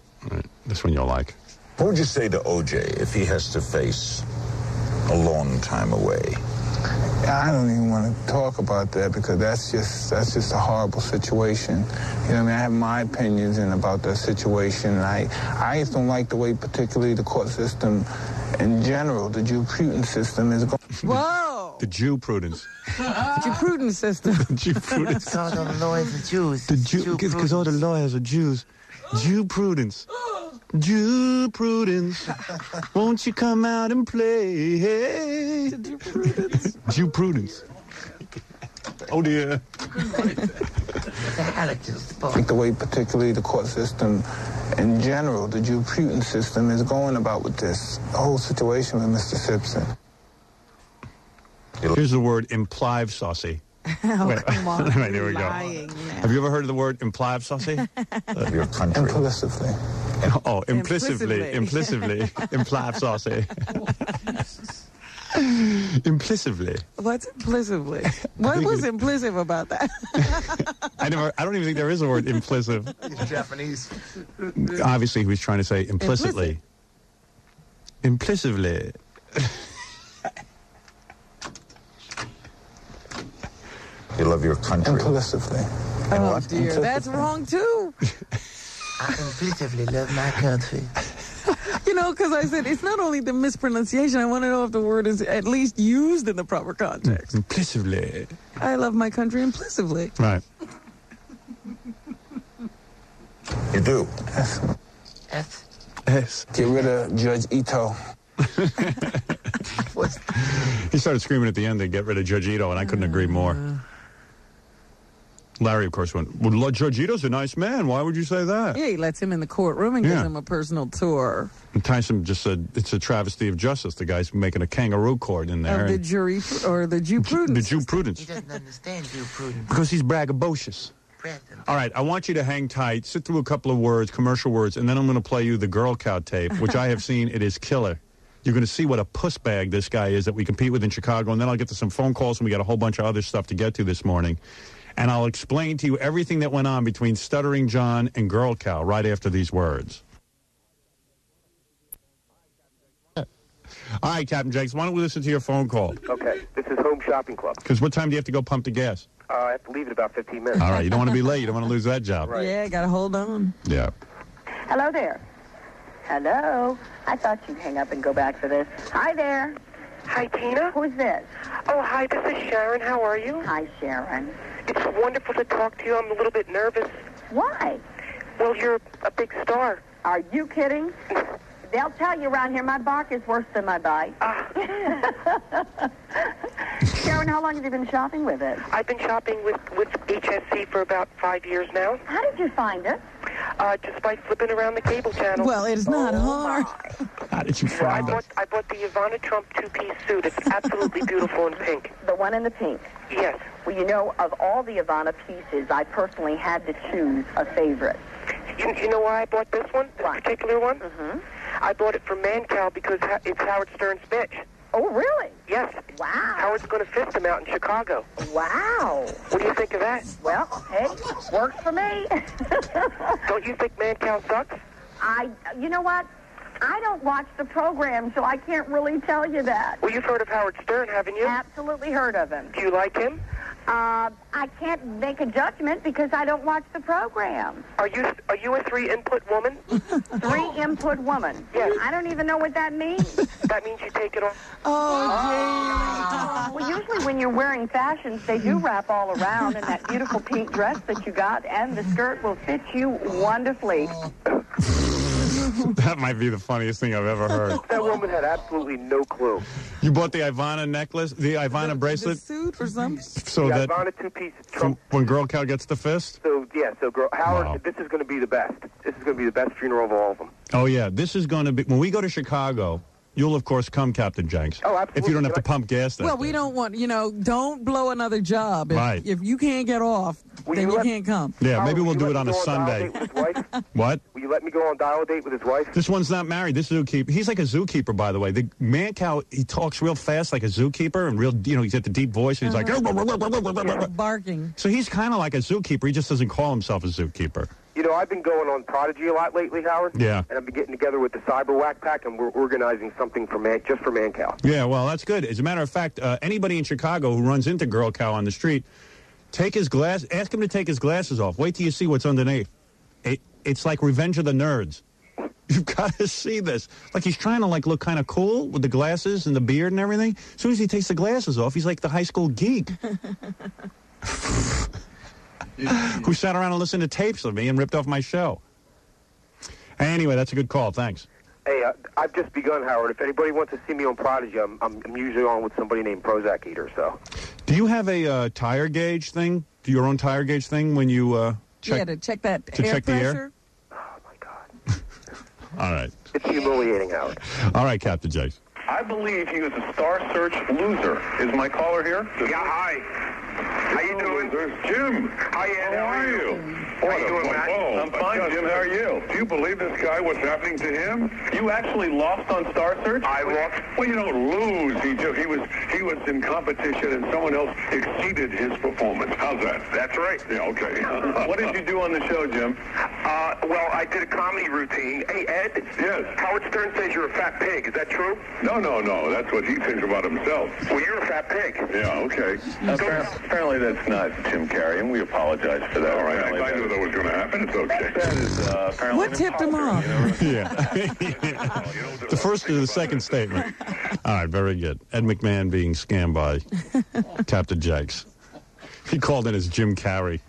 This one you'll like. What would you say to OJ if he has to face a long time away? I don't even want to talk about that because that's just a horrible situation. You know what I mean? I have my opinions about that situation, and I just don't like the way particularly the court system in general, the jurisprudence system is going. Whoa! The Jew-prudence. Jurisprudence system. The Jew-prudence. Because all the lawyers are Jews. Because all the lawyers are Jews. Jew-prudence. Jew-prudence. Won't you come out and play? Hey. Jew-prudence. Jew-prudence. Oh, dear. Like the way particularly the court system in general, the jurisprudence system is going about with this whole situation with Mr. Simpson. Here's the word implied saucy. Oh, come on. Right, there we go. Have you ever heard of the word implied saucy? Your country. Implicitly. Oh, implicitly. Implied saucy. Implicitly. What's implicitly? What was implicit about that? I don't even think there is a word implicit. It's Japanese. Obviously, he was trying to say implicitly. Implicitly. You love your country. Implicitly. Oh, dear. That's wrong, too. I implicitly love my country. You You know, because I said it's not only the mispronunciation. I want to know if the word is at least used in the proper context. Implicitly. I love my country implicitly. Right. You do. S. Get rid of Judge Ito. He started screaming at the end to get rid of Judge Ito, and I couldn't agree more. Larry, of course, went, well, Judge Ito's a nice man. Why would you say that? Yeah, he lets him in the courtroom and gives him a personal tour. And Tyson just said, it's a travesty of justice. The guy's making a kangaroo court in there. Of the jury, or the jurisprudence. The jurisprudence. He doesn't understand jurisprudence. Because he's braggadocious. All right, I want you to hang tight, sit through a couple of words, commercial words, and then I'm going to play you the Girl Cow tape, which I have seen. It is killer. You're going to see what a puss bag this guy is that we compete with in Chicago, and then I'll get to some phone calls, and we got a whole bunch of other stuff to get to this morning. And I'll explain to you everything that went on between Stuttering John and Girl Cow right after these words. All right, Captain Jakes, why don't we listen to your phone call? Okay, this is Home Shopping Club. Because what time do you have to go pump the gas? I have to leave in about 15 minutes. All right, you don't want to be late. You don't want to lose that job. Right. Yeah, got to hold on. Yeah. Hello there. Hello. I thought you'd hang up and go back for this. Hi there. Hi, Tina. Who's this? Oh, hi, this is Sharon. How are you? Hi, Sharon. It's wonderful to talk to you. I'm a little bit nervous. Why? Well, you're a big star. Are you kidding? They'll tell you around here my bark is worse than my bite. Sharon, how long have you been shopping with us? I've been shopping with HSC for about 5 years now. How did you find us? Just by flipping around the cable channel. Well, it's not hard. How did you find us? I bought the Ivana Trump two-piece suit. It's absolutely beautiful in pink. The one in the pink? Yes. Well, you know, of all the Ivana pieces, I personally had to choose a favorite. You know why I bought this one? This particular one? Mm-hmm. I bought it from Mancow because it's Howard Stern's bitch. Oh, really? Yes. Wow. Howard's going to fist him out in Chicago. Wow. What do you think of that? Well, hey, works for me. Don't you think Mancow sucks? You know what? I don't watch the program, so I can't really tell you that. Well, you've heard of Howard Stern, haven't you? Absolutely heard of him. Do you like him? I can't make a judgment because I don't watch the program. Are you a three-input woman? Three-input woman? Yes. I don't even know what that means. That means you take it off. Oh, well, usually when you're wearing fashions, they do wrap all around, and that beautiful pink dress that you got and the skirt will fit you wonderfully. That might be the funniest thing I've ever heard. That woman had absolutely no clue. You bought the Ivana necklace, the Ivana bracelet? The suit or something? So the that Ivana two-piece Trump. When Girl Cow gets the fist? So Howard, Wow. this is going to be the best. This is going to be the best funeral of all of them. Oh, yeah. This is going to be... When we go to Chicago, you'll, of course, come, Captain Jenks. Oh, absolutely. If you don't have to pump gas that Well, day. we don't want, don't blow another job. Right. If you can't get off, then you can't come. Yeah, Howard, maybe we'll will do you it let on me a go Sunday. dial date with his wife? What? Will you let me go on dial date with his wife? This one's not married. This zookeeper. He's like a zookeeper, by the way. The Mancow, he talks real fast like a zookeeper and real, he's got the deep voice and he's like... Barking. So he's kind of like a zookeeper. He just doesn't call himself a zookeeper. You know, I've been going on Prodigy a lot lately, Howard. Yeah. And I've been getting together with the Cyber Whack Pack, and we're organizing something just for Mancow. Yeah, well, that's good. As a matter of fact, anybody in Chicago who runs into Girl Cow on the street, ask him to take his glasses off. Wait till you see what's underneath. It's like Revenge of the Nerds. You've got to see this. Like he's trying to look kind of cool with the glasses and the beard and everything. As soon as he takes the glasses off, he's like the high school geek. Who sat around and listened to tapes of me and ripped off my show. Anyway, that's a good call. Thanks. Hey, I've just begun, Howard. If anybody wants to see me on Prodigy, I'm usually on with somebody named Prozac Eater. So. Do you have a tire gauge thing? Do your own tire gauge thing when you check? Yeah, to check that to air check the pressure. air. Oh my God. All right. It's humiliating, Howard. All right, Captain Jace. I believe he was a Star Search loser. Is my caller here? Yeah, hi. How you doing? Jim. Hi, Ed. How are you? How you doing, Matt? I'm fine, Jim. How are you? Do you believe this guy, what's happening to him? You actually lost on Star Search? I lost. Well, you don't lose. He was in competition and someone else exceeded his performance. How's that? That's right. Yeah, okay. What did you do on the show, Jim? Well, I did a comedy routine. Hey, Ed. Yes. Howard Stern says you're a fat pig. Is that true? No. That's what he thinks about himself. Well, you're a fat pig. Yeah, okay. Apparently that's not Jim Carrey, and we apologize for that. All right, I knew that was going to happen. It's okay. That is apparently What tipped him off? Yeah. The first or the second statement. All right, very good. Ed McMahon being scammed by Captain Jakes. He called in as Jim Carrey.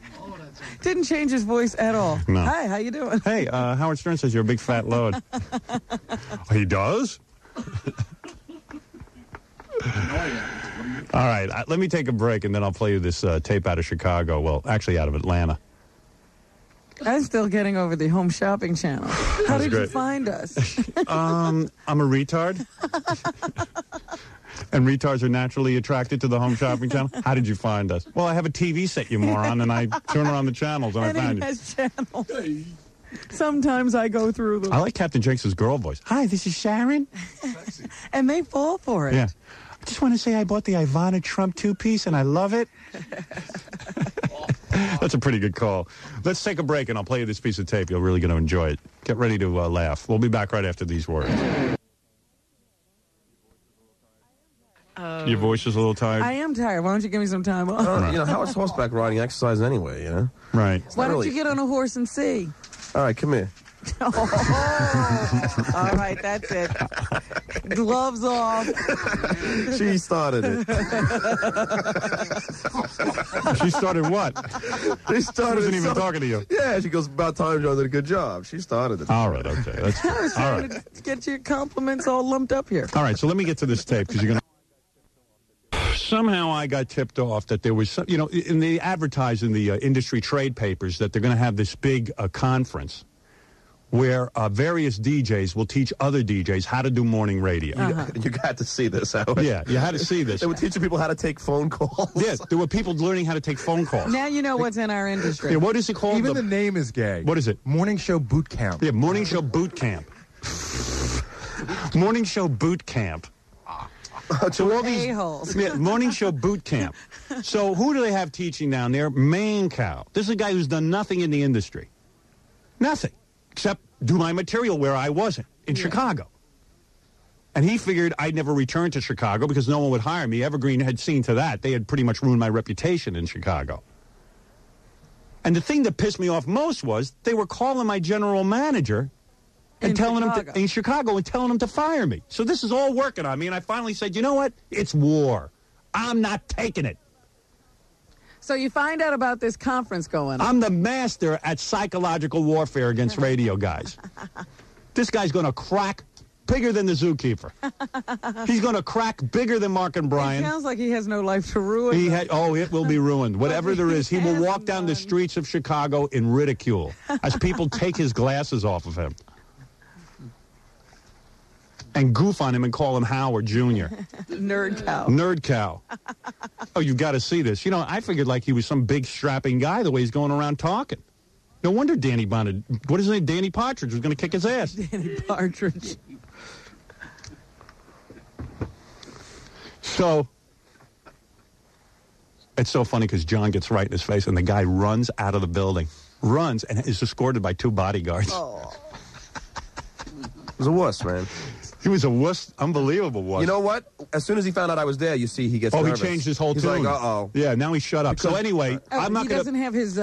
Didn't change his voice at all. No. Hi, how you doing? Hey, Howard Stern says you're a big fat load. He does? All right, let me take a break, and then I'll play you this tape out of Chicago. Well, actually out of Atlanta. I'm still getting over the home shopping channel. How did you find us? I'm a retard. And retards are naturally attracted to the home shopping channel. How did you find us? Well, I have a TV set, you moron, and I turn around the channels, and I find you. Has channels. Sometimes I go through them. I like Captain Jakes' girl voice. Hi, this is Sharon. And they fall for it. Yeah. I just want to say I bought the Ivana Trump two-piece, and I love it. That's a pretty good call. Let's take a break, and I'll play you this piece of tape. You're really going to enjoy it. Get ready to laugh. We'll be back right after these words. Your voice is a little tired? I am tired. Why don't you give me some time off? You know, Howard's horseback riding exercise anyway, you know? Right. Why don't you get on a horse and see? All right, come here. All right, that's it. Gloves off. She started it. She started what? She started wasn't even talking to you. Yeah, she goes, about time John did a good job. She started it. All right, okay. That's, I was all trying right. to get your compliments all lumped up here. All right, so let me get to this tape, because you're going to... Somehow I got tipped off that there was some, you know, in the advertise in the industry trade papers that they're going to have this big conference where various DJs will teach other DJs how to do morning radio. You got to see this, Howard. Yeah, you had to see this. They were teaching people how to take phone calls. Yes, there were people learning how to take phone calls. Now you know what's in our industry. Yeah, what is it called? Even the name is gay. What is it? Morning Show Boot Camp. Yeah, Morning Show Boot Camp. Morning Show Boot Camp. So all these Morning Show Boot Camp. So who do they have teaching down there? Mancow. This is a guy who's done nothing in the industry. Nothing. Except do my material where I wasn't, in Chicago. And he figured I'd never return to Chicago because no one would hire me. Evergreen had seen to that. They had pretty much ruined my reputation in Chicago. And the thing that pissed me off most was they were calling my general manager and telling him in Chicago and telling him to fire me. So this is all working on me, and I finally said, you know what? It's war. I'm not taking it. So you find out about this conference going on. I'm the master at psychological warfare against radio guys. This guy's going to crack bigger than the zookeeper. He's going to crack bigger than Mark and Brian. It sounds like he has no life to ruin. It will be ruined. Whatever there is, he will walk down the streets of Chicago in ridicule as people take his glasses off of him and goof on him and call him Howard Jr. Nerd cow. Nerd cow. Oh, you've got to see this. You know, I figured like he was some big strapping guy the way he's going around talking. No wonder Danny Partridge was going to kick his ass. Danny Partridge. So, it's so funny because John gets right in his face and the guy runs out of the building. Runs and is escorted by 2 bodyguards. Oh. It was a wuss, man. He was a wuss, unbelievable wuss. You know what? As soon as he found out I was there, you see, he gets nervous. He changed his whole He's tune. like, uh-oh. Yeah, now he shut up. So anyway, I'm not going to... He doesn't have his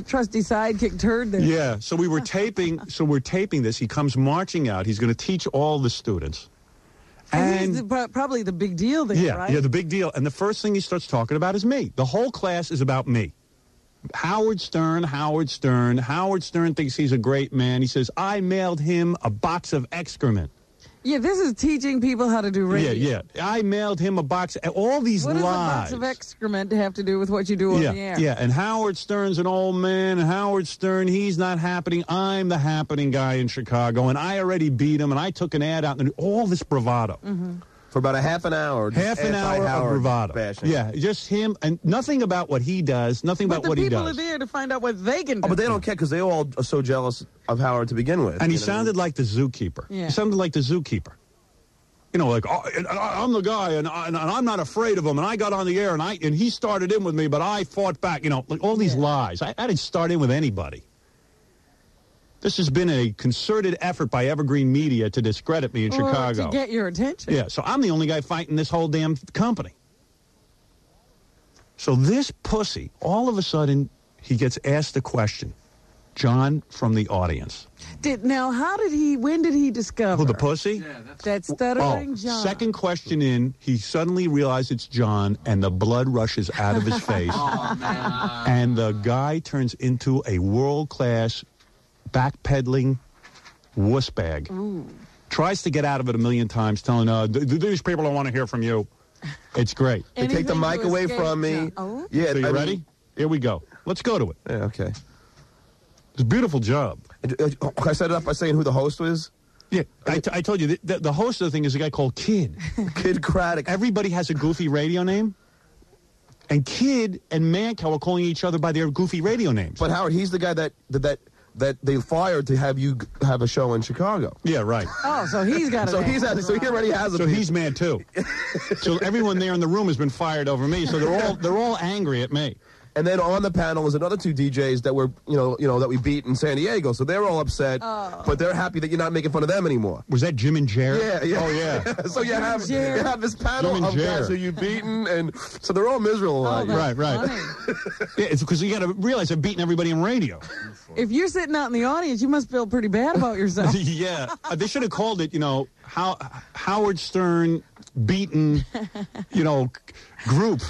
trusty sidekick turd there. Yeah, so we're taping this. He comes marching out. He's going to teach all the students. And he's probably the big deal there, right? Yeah, the big deal. And the first thing he starts talking about is me. The whole class is about me. Howard Stern. Howard Stern thinks he's a great man. He says, I mailed him a box of excrement. Yeah, this is teaching people how to do radio. Yeah. I mailed him a box. All these lies. What does a box of excrement have to do with what you do on the air? Yeah, and Howard Stern's an old man, and Howard Stern, he's not happening. I'm the happening guy in Chicago, and I already beat him, and I took an ad out, and all this bravado. Mm-hmm. For about a half an hour. Half an hour of bravado. Bashing. Yeah, just him, and nothing about what he does, nothing about what he does. But the people are there to find out what they can do. Oh, but they don't care because they all are so jealous of Howard to begin with. And he sounded like the zookeeper. Yeah. He sounded like the zookeeper. You know, like, I'm the guy, and I'm not afraid of him, and I got on the air, and he started in with me, but I fought back. You know, like all these lies. I didn't start in with anybody. This has been a concerted effort by Evergreen Media to discredit me in Chicago. To get your attention. Yeah, so I'm the only guy fighting this whole damn company. So this pussy, all of a sudden, he gets asked a question. John from the audience. When did he discover? Who, the pussy? That stuttering John. Second question in, he suddenly realized it's John, and the blood rushes out of his face. And the guy turns into a world-class backpedaling wuss bag. Ooh. Tries to get out of it a million times, telling, these people don't want to hear from you. It's great. They take the mic away from me. Oh. Yeah, So you ready? Here we go. Let's go to it. Yeah, okay. It's a beautiful job. Can I set it up by saying who the host was? Yeah, I told you, the host of the thing is a guy called Kid. Kid Craddock. Everybody has a goofy radio name. And Kid and Mancow are calling each other by their goofy radio names. But Howard, he's the guy that they fired to have you have a show in Chicago. Yeah, right. Oh, so he's got it. So he already has it. So he's mad too. So everyone there in the room has been fired over me. So they're all angry at me. And then on the panel was another two DJs that were, that we beat in San Diego. So they're all upset, but they're happy that you're not making fun of them anymore. Was that Jim and Jer? Yeah. Oh, yeah. So you have this panel of guys who you've beaten, and so they're all miserable. Right. Yeah, it's because you got to realize they're beating everybody in radio. If you're sitting out in the audience, you must feel pretty bad about yourself. Yeah. They should have called it, Howard Stern beaten, group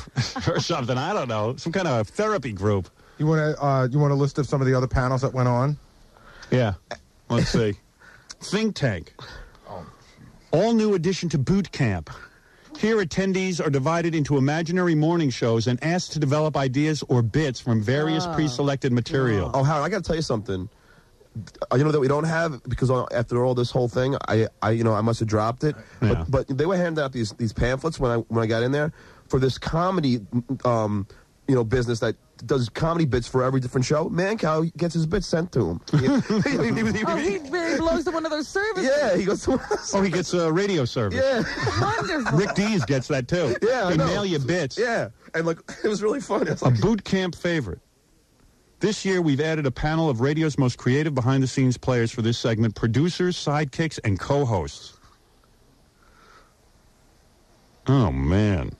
or something. I don't know. Some kind of therapy group. You want a list of some of the other panels that went on? Yeah. Let's see. Think Tank. All new addition to Boot Camp. Here, attendees are divided into imaginary morning shows and asked to develop ideas or bits from various pre-selected material. Oh, Howard, I got to tell you something. That we don't have, because after all this whole thing, I must have dropped it. Yeah. But they were handing out these pamphlets when I got in there for this comedy, business that does comedy bits for every different show. Mancow gets his bits sent to him. He belongs to one of those services. Yeah, he goes to he gets a radio service. Yeah. Wonderful. Rick Dees gets that too. Yeah, They mail you bits. Yeah, and it was really fun. A boot camp favorite. This year, we've added a panel of radio's most creative behind-the-scenes players for this segment, producers, sidekicks, and co-hosts. Oh, man.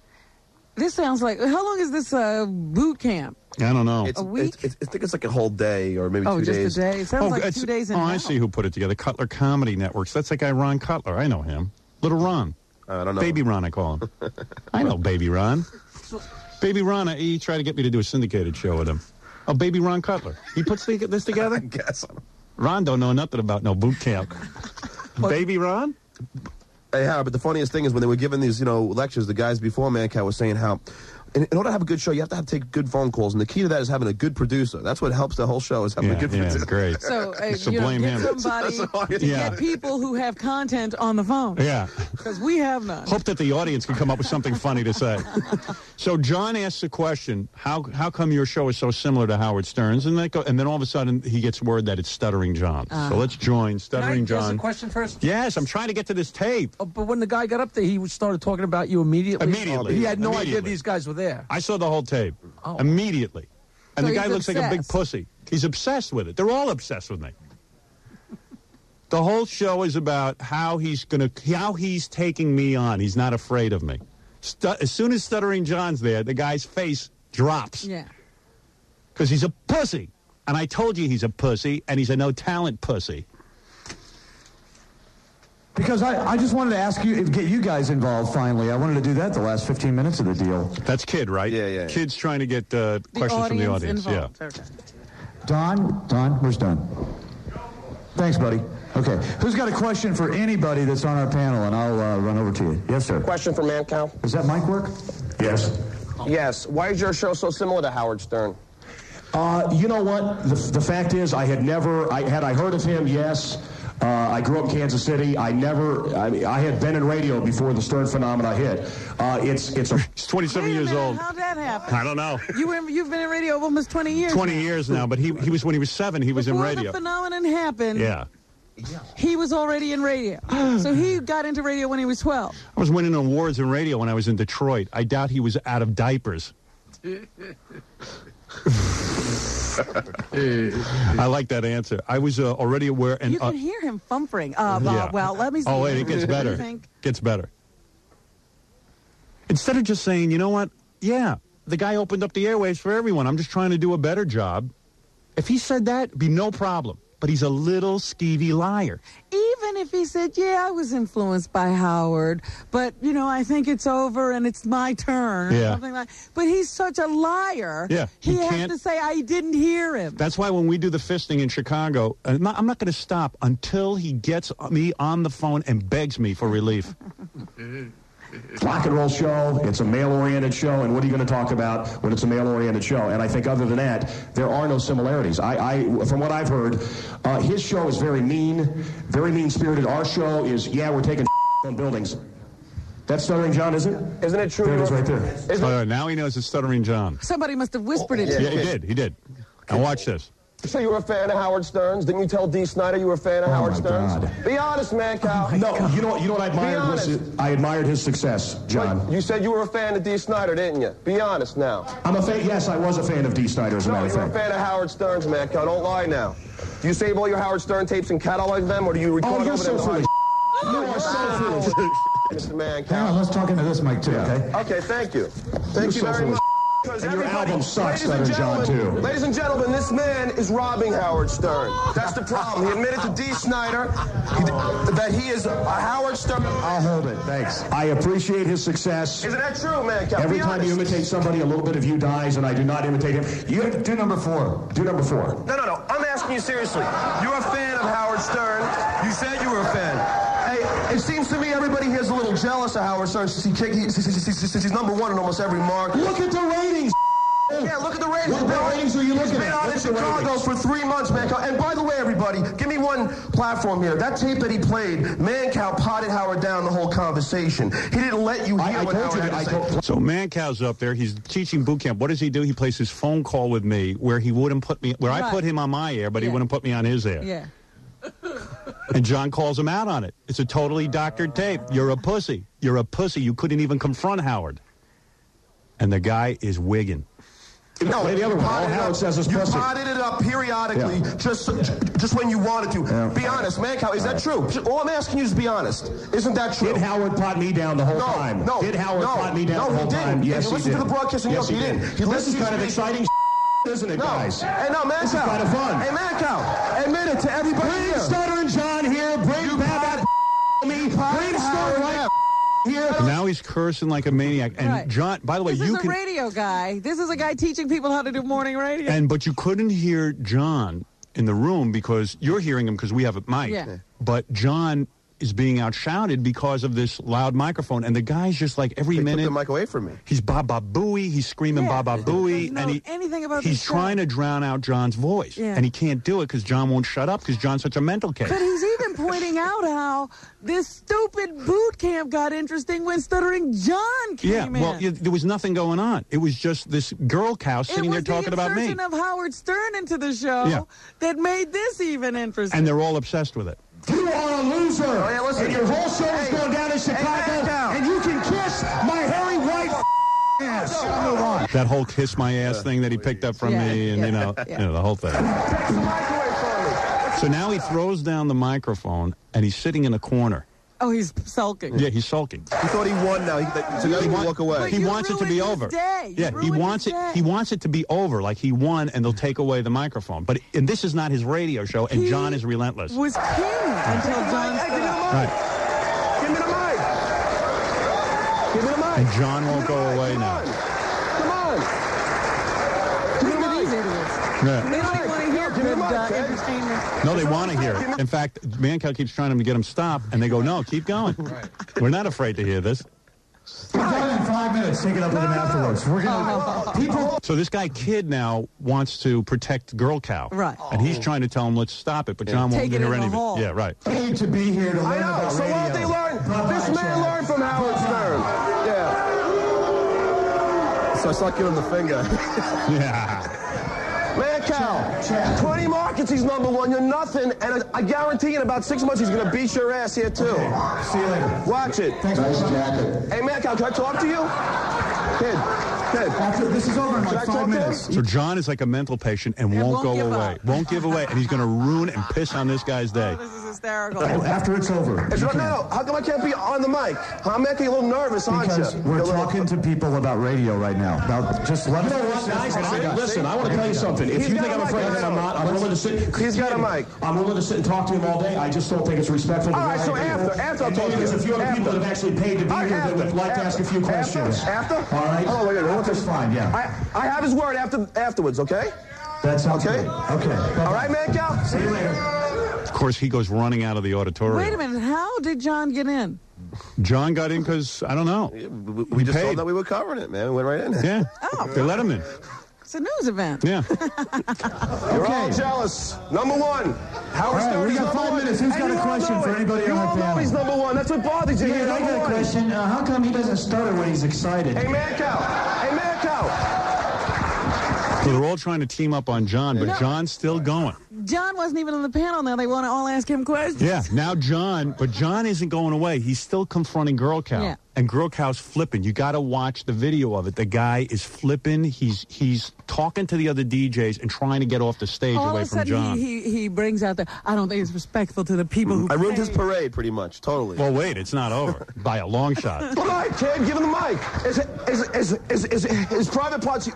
This sounds like, how long is this boot camp? I don't know. A week? I think it's like a whole day or maybe 2 days. Oh, just a day? It sounds like 2 days in I see who put it together. Cutler Comedy Networks. That's that guy Ron Cutler. I know him. Little Ron. I don't know. Baby Ron, I call him. I know Baby Ron. Baby Ron, he tried to get me to do a syndicated show with him. Oh, Baby Ron Cutler. He puts this together? I guess. Ron don't know nothing about no boot camp. Baby Ron? Hey, Howard, but the funniest thing is when they were giving these, lectures, the guys before Mancow was saying how in order to have a good show, you have to take good phone calls, and the key to that is having a good producer. That's what helps the whole show, is having a good producer. Yeah, great. So, blame get him. somebody to get people who have content on the phone. Yeah. Because we have none. Hope that the audience can come up with something funny to say. So John asks a question, how come your show is so similar to Howard Stern's? And then all of a sudden he gets word that it's Stuttering John. So let's join Stuttering Can I ask John. a question first? Yes, I'm trying to get to this tape. Oh, but when the guy got up there, he started talking about you immediately? Immediately. He had no idea these guys were there. I saw the whole tape. Immediately. And So the guy he's looks like a big obsessed. pussy. He's obsessed with it. They're all obsessed with me. The whole show is about how he's taking me on. He's not afraid of me. As soon as Stuttering John's there, the guy's face drops. Yeah. Because he's a pussy. And I told you he's a pussy, and he's a no-talent pussy. Because I just wanted to ask you, get you guys involved finally. I wanted to do that the last 15 minutes of the deal. That's Kid, right? Yeah. Kid's trying to get questions from the audience. Involved. Yeah. Okay. Don, where's Don? Thanks, buddy. Okay, who's got a question for anybody that's on our panel, and I'll run over to you. Yes, sir. Question for Mancow. Does that mic work? Yes. Yes. Why is your show so similar to Howard Stern? You know what? The fact is, I had heard of him, yes. I grew up in Kansas City. I had been in radio before the Stern phenomena hit. He's 27 years old. How'd that happen? I don't know. You've been in radio almost 20 years 20 now. years now, but he was, when he was 7, he was in Before radio. the phenomenon happened, Yeah. he was already in radio. So he got into radio when he was 12. I was winning awards in radio when I was in Detroit. I doubt he was out of diapers. I like that answer. I was already aware. And You can hear him fumbling. yeah. Well, let me see. Oh, wait, it gets What do better. you think? Gets better. Instead of just saying, you know what? Yeah, the guy opened up the airwaves for everyone. I'm just trying to do a better job. If he said that, it'd be no problem. But he's a little skeevy liar. Even if he said, yeah, I was influenced by Howard, but, you know, I think it's over and it's my turn. Yeah. Something like. But he's such a liar. Yeah. He has to say, I didn't hear him. That's why when we do the fisting in Chicago, I'm not going to stop until he gets me on the phone and begs me for relief. Rock and roll show, it's a male-oriented show, and what are you going to talk about when it's a male-oriented show? And I think other than that, there are no similarities. From what I've heard, his show is very mean-spirited. Our show is, yeah, we're taking on buildings. That's Stuttering John, isn't it? Isn't it true? There it is right there. Now he knows it's Stuttering John. Somebody must have whispered it to Yeah, him. he did. Now watch this. So you were a fan of Howard Stern's? Didn't you tell Dee Snider you were a fan of Howard Stern's? God. Be honest, Mancow. You know what I admired I admired his success, John. Wait, you said you were a fan of Dee Snider, didn't you? Be honest now. I'm a fan. Yes, I was a fan of Dee Snider, as a matter of No, you're fact. a fan of Howard Stern's, Mancow. Don't lie now. Do you save all your Howard Stern tapes and catalog them, or do you record you're over so them? foolish. You are so foolish. Mr. Mancow. Hang on, let's talk into this mic, too, okay? Okay, thank you. Thank you so very foolish. much. And your album sucks, Stuttering John, too. Ladies and gentlemen, this man is robbing Howard Stern. That's the problem. He admitted to Dee Snider that he is a Howard Stern. I'll hold it. Thanks. I appreciate his success. Isn't that true, man? Every time you imitate somebody, a little bit of you dies, and I do not imitate him. You have to do number 4. Do number 4. No. I'm asking you seriously. You're a fan of Howard Stern. You said you were a fan. Hey, it seems to me everybody here is a little jealous of Howard Stern since he's number 1 in almost every market. Look at the ratings. Yeah, look at the ratings. What ratings are you looking He's been out in Chicago for 3 months, Mancow. And by the way, everybody, give me one platform here. That tape that he played, Mancow potted Howard down the whole conversation. He didn't let you hear what Howard had to say. So Mancow's up there. He's teaching boot camp. What does he do? He plays his phone call with me where he wouldn't put me, where I put him on my air, but he wouldn't put me on his air. Yeah. And John calls him out on it. It's a totally doctored tape. You're a pussy. You're a pussy. You couldn't even confront Howard. And the guy is wigging. No, the other one. All Howard says is pussy. You potted it up periodically, just when you wanted to. Yeah. Be honest, Mancow. Is that true? All I'm asking you is be honest. Isn't that true? Did Howard pot me down the whole time? No. Did Howard pot me down the whole time? Yes, Yes, he did. Listen to the broadcast and yes, he didn't. This is kind of exciting, isn't it, guys? Hey, no, Mancow. This is kind of fun. Hey, Mancow. Admit it to everybody Bring here. Stuttering John here. Bring Bad me. Bring Stuttering right here. Now he's cursing like a maniac. And John, by the way, This you is can. a radio guy. This is a guy teaching people how to do morning radio. But you couldn't hear John in the room because you're hearing him because we have a mic. Yeah. But John is being outshouted because of this loud microphone, and the guy's just like every minute. Took the mic away from me. He's Baba Booey. He's screaming Baba Booey, and anything about he's trying to drown out John's voice, and he can't do it because John won't shut up because John's such a mental case. But he's even pointing out how this stupid boot camp got interesting when Stuttering John came in. Well, there was nothing going on. It was just this girl cow sitting there talking about me. It was the insertion of Howard Stern into the show that made this even interesting. And they're all obsessed with it. You are a loser. Oh, yeah, listen. And your whole show is going down in Chicago, and you can kiss my hairy white ass. Move on. That whole kiss my ass thing that he picked up from me, and you know, the whole thing. So now he throws down the microphone, and he's sitting in a corner. Oh, he's sulking. Yeah, he's sulking. He thought he won now. So now he can walk away. He wants it to be over. Yeah, he wants it. He wants it to be over, like he won, and they'll take away the microphone. But and this is not his radio show, and John is relentless. Was king until John stopped. Right. Give me the mic. Give me the mic. And John won't go away now. Come on. Give me these idiots. Yeah. They don't even want to hear good entertainment. No, they want to hear it. In fact, Mancow keeps trying to get him to stop, and they go, no, keep going. We're not afraid to hear this. We're done in 5 minutes. Take it up with him afterwards. We're gonna people. So this guy Kid now wants to protect Girl Cow, right? And he's trying to tell him let's stop it, but John won't hear any of it. Yeah, right. Paid to be here to learn about so radio. won't they learn? This man learned from Howard Stern. Yeah. So I start giving him the finger. Yeah. Mancow, 20 markets, he's number 1. You're nothing, and I guarantee in about 6 months he's going to beat your ass here, too. Okay. See you later. Watch it. Thanks, nice jacket. Hey, Mancow, can I talk to you? Kid. After this is over in like 5 minutes. So John is like a mental patient and won't go away. Won't give away. And he's going to ruin and piss on this guy's day. This is hysterical. After it's over. No. How come I can't be on the mic? I'm making a little nervous, aren't you? Because we're talking to people about radio right now. Now, just let me know what, guys. Listen, I want to tell you something. If you think I'm afraid of him, I'm not. I'm willing to sit. He's got a mic. I'm willing to sit and talk to him all day. I just don't think it's respectful. All right, so after I'll talk to you. There's a few other people that have actually paid to be here that would like to ask a few questions. After? All right. Oh, wait. That's fine, yeah. I have his word afterwards, okay? That sounds okay. Good. Okay. All right, Mancow? See you later. Of course, he goes running out of the auditorium. Wait a minute. How did John get in? John got in because, I don't know. We just told that we were covering it, man. We went right in. Yeah. Oh. They let him in. It's a news event. Yeah. You're all jealous. Number one. Howard Stern. We got 5 minutes. Who's got a question for anybody on the panel? You all know he's number one. That's what bothers you. Yeah, I got a question. How come he doesn't stutter when he's excited? Hey, Mancow. So they're all trying to team up on John, but John's still going. John wasn't even on the panel now. They want to all ask him questions. Yeah, now John isn't going away. He's still confronting Girl Cow. Yeah. And Girl Cow's flipping. You got to watch the video of it. The guy is flipping. He's talking to the other DJs and trying to get off the stage All away of a from sudden, John. he brings out the, I don't think it's respectful to the people who I ruined his parade pretty much, totally. Well, wait, it's not over by a long shot. All right, kid, give him the mic. Is private parts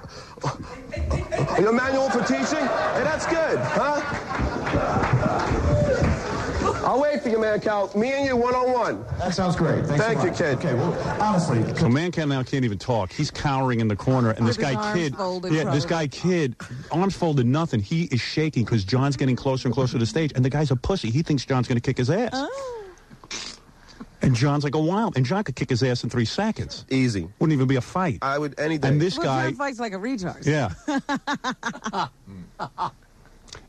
your manual for teaching? Hey, that's good, huh? I'll wait for you, Mancow. Me and you, one-on-one. That sounds great. Thank you, kid. Okay, well, honestly. So Mancow now can't even talk. He's cowering in the corner, and this guy Kid, this guy Kid, arms folded, nothing. He is shaking because John's getting closer and closer to the stage, and the guy's a pussy. He thinks John's going to kick his ass. Oh. And John's like a wild, and John could kick his ass in 3 seconds. Easy. Wouldn't even be a fight. I would any day. And this Well, guy John fights like a retard. Yeah.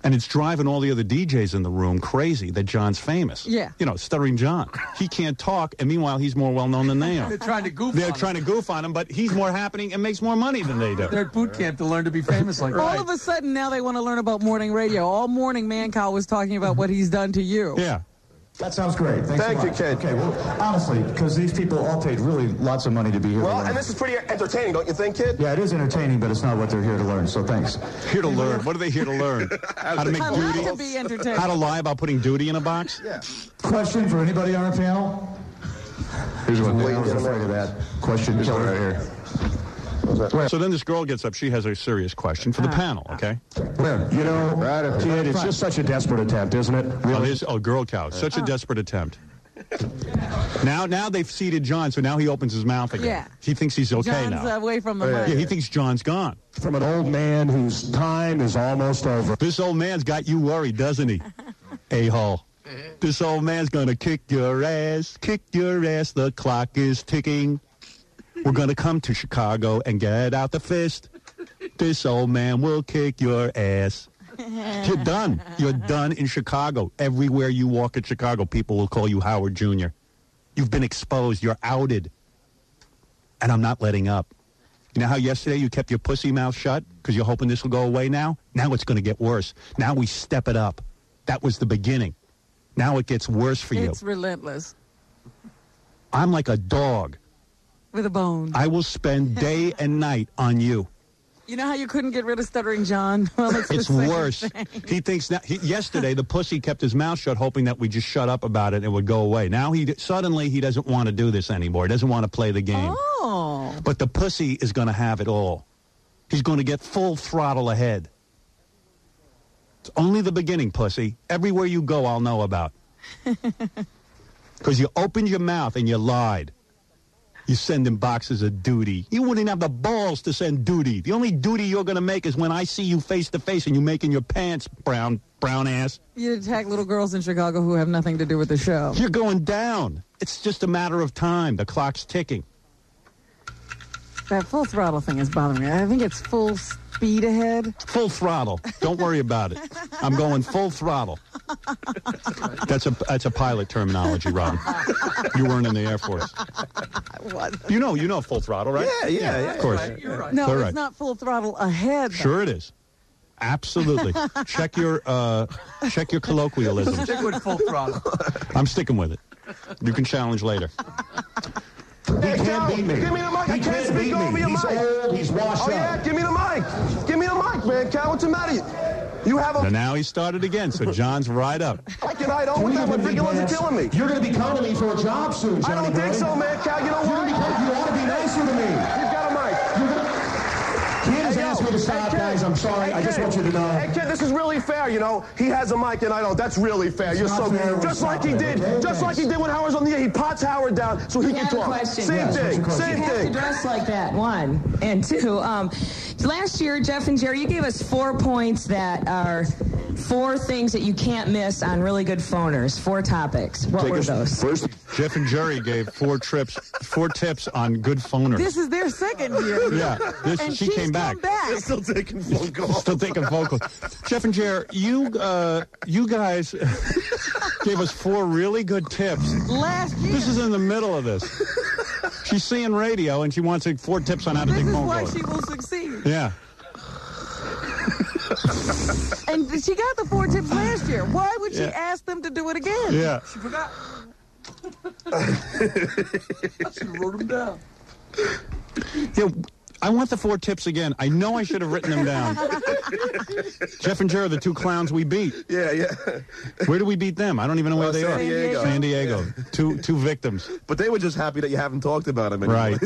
And it's driving all the other DJs in the room crazy that John's famous. Yeah. You know, Stuttering John. He can't talk, and meanwhile, he's more well-known than they are. They're trying to goof They're on trying him. to goof on him, but he's more happening and makes more money than they do. They're at boot camp to learn to be famous like that. All of a sudden, now they want to learn about morning radio. All morning, Mancow was talking about what he's done to you. Yeah. That sounds great. Thank you, kid. Okay, well, honestly, because these people all paid really lots of money to be here. Well, and this is pretty entertaining, don't you think, kid? Yeah, it is entertaining, but it's not what they're here to learn, so thanks. Here to learn. What are they here to learn? How to make duty? To be entertaining. How to lie about putting duty in a box? Yeah. Question for anybody on our panel? Here's one. I was afraid of that. Question killer right here. So then this girl gets up. She has a serious question for the panel, okay? You know, kid, it's just such a desperate attempt, isn't it? Really? Girl Cow. Such a desperate attempt. Now they've seated John, so now he opens his mouth again. Yeah. He thinks he's okay John's now. away from the mic. Yeah, he thinks John's gone. From an old man whose time is almost over. This old man's got you worried, doesn't he? A-hole. This old man's gonna kick your ass. Kick your ass. The clock is ticking. We're gonna come to Chicago and get out the fist. This old man will kick your ass. You're done. You're done in Chicago. Everywhere you walk in Chicago, people will call you Howard Jr. You've been exposed. You're outed. And I'm not letting up. You know how yesterday you kept your pussy mouth shut because you're hoping this will go away now? Now it's going to get worse. Now we step it up. That was the beginning. Now it gets worse for you. It's relentless. I'm like a dog. With a bone. I will spend day and night on you. You know how you couldn't get rid of Stuttering John? Well, It's worse. He thinks now. Yesterday, the pussy kept his mouth shut, hoping that we just shut up about it and it would go away. Now suddenly he doesn't want to do this anymore. He doesn't want to play the game. Oh. But the pussy is going to have it all. He's going to get full throttle ahead. It's only the beginning, pussy. Everywhere you go, I'll know about. Because you opened your mouth and you lied. You send him boxes of duty. You wouldn't have the balls to send duty. The only duty you're going to make is when I see you face to face and you making your pants brown ass. You attack little girls in Chicago who have nothing to do with the show. You're going down. It's just a matter of time. The clock's ticking. That full throttle thing is bothering me. I think it's full speed ahead. Full throttle. Don't worry about it. I'm going full throttle. That's a pilot terminology, Robin. You weren't in the Air Force. You know full throttle, right? Yeah, of course. You're right. No, All it's right. not full throttle ahead. Sure it is. Absolutely. Check your colloquialism. Stick with full throttle. I'm sticking with it. You can challenge later. He can't beat me. Give me the mic. I He can't can't speak beat over me. your He's mic. old. He's show. Oh, yeah? Give me the mic. Give me the mic, Mancow. What's the matter? You have a... And now he started again, so John's right up. I don't with that. My freaking wasn't killing me. You're going to be coming to me for a job soon, Johnny I don't think so, Mancow. You know what? You ought to be nicer to me. You've got a mic. Candace asked me to stop, guys. I'm sorry. I just want you to know. Hey, kid, this is really fair, you know. He has a mic and I don't. That's really fair. You're so good. Just like he did. Just like he did when Howard was on the air. He pots Howard down so he can talk. Same thing. Same You have to thing. dress like that, one. And two, last year, Jeff and Jerry, you gave us 4 points that are 4 things that you can't miss on Really Good Phoners. 4 topics. What were those? First, Jeff and Jerry gave 4 tips on good phoners. This is their second year. Yeah, and she came back. They're still taking phone calls. Still taking phone calls. Jeff and Jerry, you guys gave us 4 really good tips. Last year. This is in the middle of this. She's seeing radio and she wants 4 tips on how to take phone calls. This is why she will succeed. Yeah. And she got the 4 tips last year. Why would she ask them to do it again? Yeah. She forgot. She wrote them down. Yeah, I want the 4 tips again. I know I should have written them down. Jeff and Jerry are the 2 clowns we beat. Yeah. Where do we beat them? I don't even know where they are. San Diego. Two victims. But they were just happy that you haven't talked about them anymore. Right.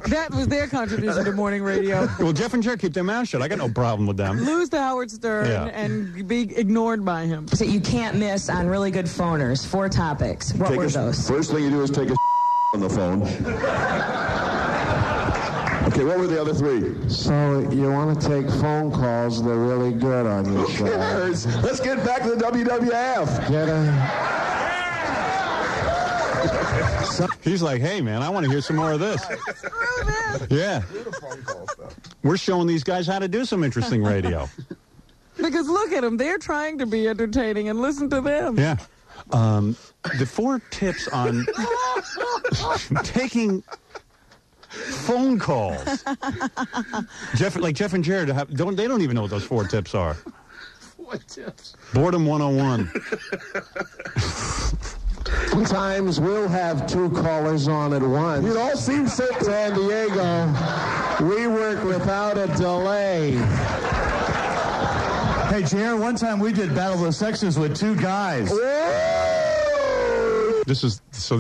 That was their contribution to morning radio. Well, Jeff and Jerry keep their mouth shut. I got no problem with them. Lose to Howard Stern and be ignored by him. That you can't miss on Really Good Phoners. 4 topics. What were those? First thing you do is take a on the phone. Okay, what were the other 3? So you want to take phone calls, they're really good on your show. Who cares? Let's get back to the WWF. He's like, hey, man, I want to hear some more of this. Yeah. We're showing these guys how to do some interesting radio. Because look at them. They're trying to be entertaining, and listen to them. Yeah. The 4 tips on taking phone calls. Jeff and Jared they don't even know what those 4 tips are. 4 tips. Boredom 101. Sometimes we'll have 2 callers on at once. It all seems so San Diego. We work without a delay. Hey, Jared, one time we did Battle of the Sexes with 2 guys. These are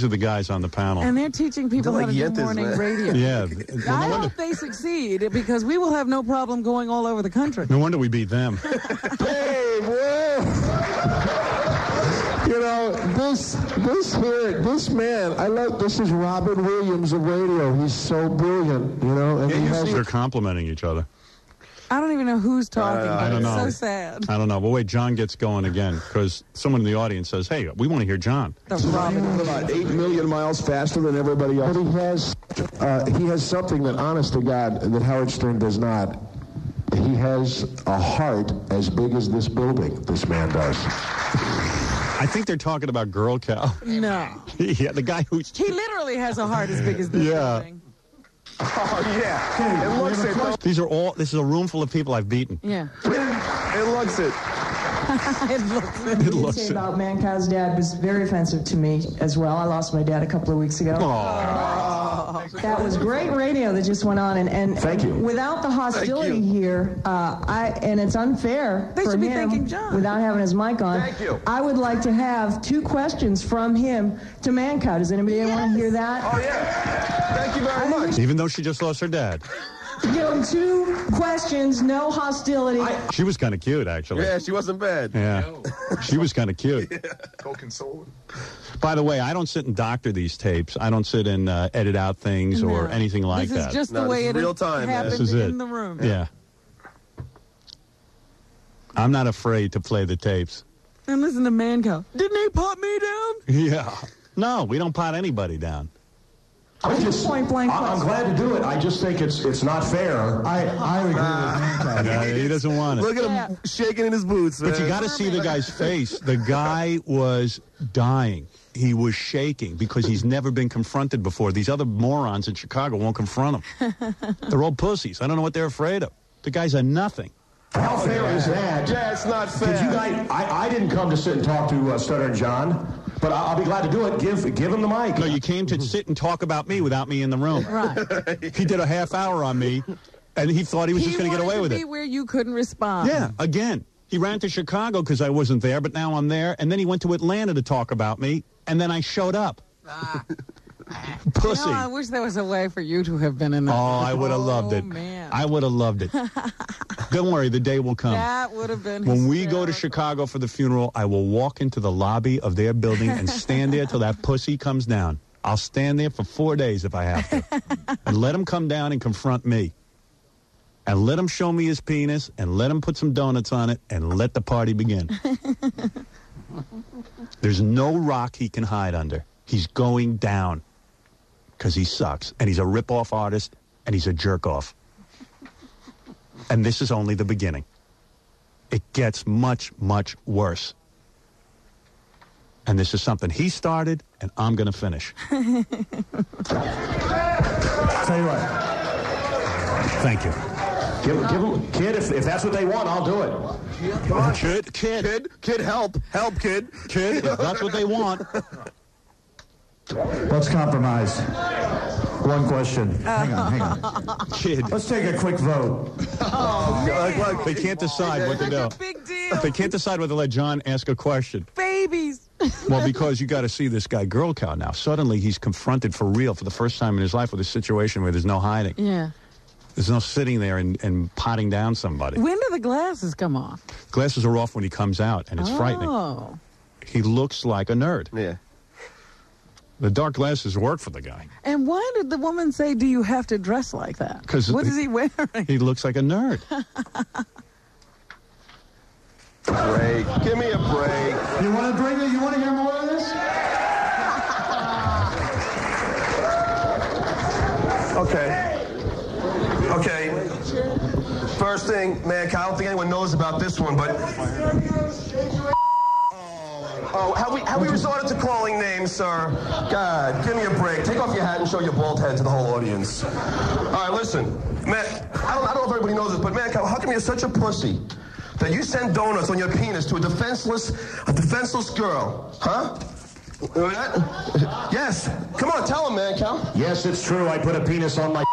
the guys on the panel. And they're teaching people how to do morning radio. Yeah. I hope they succeed, because we will have no problem going all over the country. No wonder we beat them. Hey, whoa! You know, this man, this is Robin Williams of radio. He's so brilliant, you know. And They're complimenting each other. I don't even know who's talking. I don't know. It's so sad. I don't know. But wait, John gets going again because someone in the audience says, hey, we want to hear John. About 8 million miles faster than everybody else. But he has something that, honest to God, that Howard Stern does not. He has a heart as big as this building, this man does. I think they're talking about Girl Cow. No. Yeah, the guy who's... He literally has a heart as big as this building. Oh, yeah. It looks it. This is a room full of people I've beaten. Yeah. It looks it. It looks it. About Mancow's dad was very offensive to me as well. I lost my dad a couple of weeks ago. That was great radio that just went on, and thank you. Without the hostility here, and it's unfair They for should be him thanking John. without having his mic on. Thank you. I would like to have 2 questions from him to Mancow. Does anybody want to hear that? Oh, yeah. Thank you very much. Even though she just lost her dad. Give him 2 questions, no hostility. She was kind of cute, actually. Yeah, she wasn't bad. Yeah. She was kind of cute. Go console. By the way, I don't sit and doctor these tapes. I don't sit and edit out things or anything like that. This is just the way it real time, happened This is it. in the room. Yeah. I'm not afraid to play the tapes. And listen to Mancow. Didn't he pot me down? Yeah. No, we don't pot anybody down. I'm Point blank glad to do it. I just think it's not fair. I agree with Mancow. He doesn't want it. Look at him shaking in his boots, man. But you got to see the guy's face. The guy was dying. He was shaking because he's never been confronted before. These other morons in Chicago won't confront him. They're all pussies. I don't know what they're afraid of. The guy's a nothing. How fair is that? Yeah, it's not fair. Did you guys, I didn't come to sit and talk to Stutter and John. But I'll be glad to do it. Give him the mic. No, you came to sit and talk about me without me in the room. Right. He did a half hour on me, and he thought he was just going to get away with He wanted to be where you couldn't respond. Yeah, again. He ran to Chicago because I wasn't there, but now I'm there. And then he went to Atlanta to talk about me, and then I showed up. Pussy. You know, I wish there was a way for you to have been in that. Oh, I would have loved it. Man. I would have loved it. Don't worry, the day will come. That would have been When we go to Chicago for the funeral, I will walk into the lobby of their building and stand there till that pussy comes down. I'll stand there for 4 days if I have to. And let him come down and confront me. And let him show me his penis, and let him put some donuts on it, and let the party begin. There's no rock he can hide under. He's going down because he sucks, and he's a rip-off artist, and he's a jerk-off. And this is only the beginning. It gets much, much worse. And this is something he started, and I'm going to finish. Tell you what. Thank you. Give him, kid, if that's what they want, I'll do it. Kid, help, kid. Kid, if that's what they want. Let's compromise. One question. Hang on. Kid. Let's take a quick vote. They can't decide what to do. Big deal. They can't decide whether to let John ask a question. Babies. Well, because you got to see this guy, Girl Cow, now. Suddenly he's confronted for real for the first time in his life with a situation where there's no hiding. Yeah. There's no sitting there and potting down somebody. When do the glasses come off? Glasses are off when he comes out, and it's frightening. Oh. He looks like a nerd. Yeah. The dark glasses work for the guy. And why did the woman say, do you have to dress like that? What is he wearing? He looks like a nerd. Break. Give me a break. You want to bring it? You want to hear more of this? Okay. First thing, Mancow, I don't think anyone knows about this one, but... Oh, have we resorted to calling names, sir? God, give me a break. Take off your hat and show your bald head to the whole audience. All right, listen. Man, I don't know if everybody knows this, but Mancow, how come you're such a pussy that you send donuts on your penis to a defenseless girl? Huh? Yes. Come on, tell him, Mancow. Yes, it's true. I put a penis on my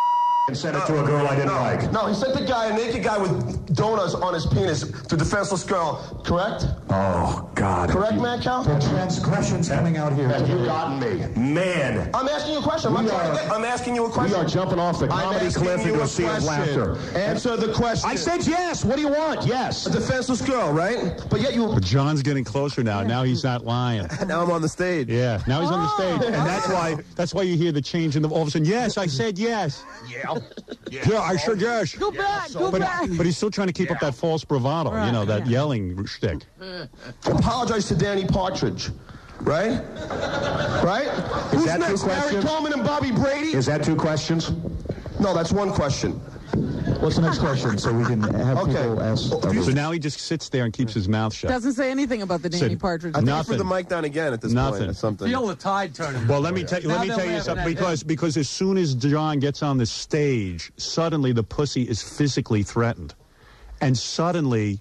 and sent it to a girl I didn't like. No, he sent a naked guy with donuts on his penis to a defenseless girl, correct? Oh, God. Correct, Mancow? The transgression's coming out here. Have you gotten me? Man. I'm asking you a question. I'm asking you a question. We are jumping off the comedy cliff into a sea of laughter. Answer the question. I said yes. What do you want? Yes. A defenseless girl, right? But yet you... But John's getting closer now. Now he's not lying. Now I'm on the stage. Yeah, now he's on the stage. And that's why you hear the change in the... All of a sudden, yes, I said yes. Yeah, I sure yes. Go back, go back. But he's still trying to keep up that false bravado, that yelling shtick. Apologize to Danny Partridge, right? Right? Is Who's that next? 2 questions? Harry Coleman and Bobby Brady? Is that 2 questions? No, that's 1 question. What's the next question so we can have people ask? So now he just sits there and keeps his mouth shut. Doesn't say anything about the Danny Partridge. I think you put the mic down again at this point. Something. Feel the tide turning. Well, let me tell you something, because as soon as John gets on the stage, suddenly the pussy is physically threatened. And suddenly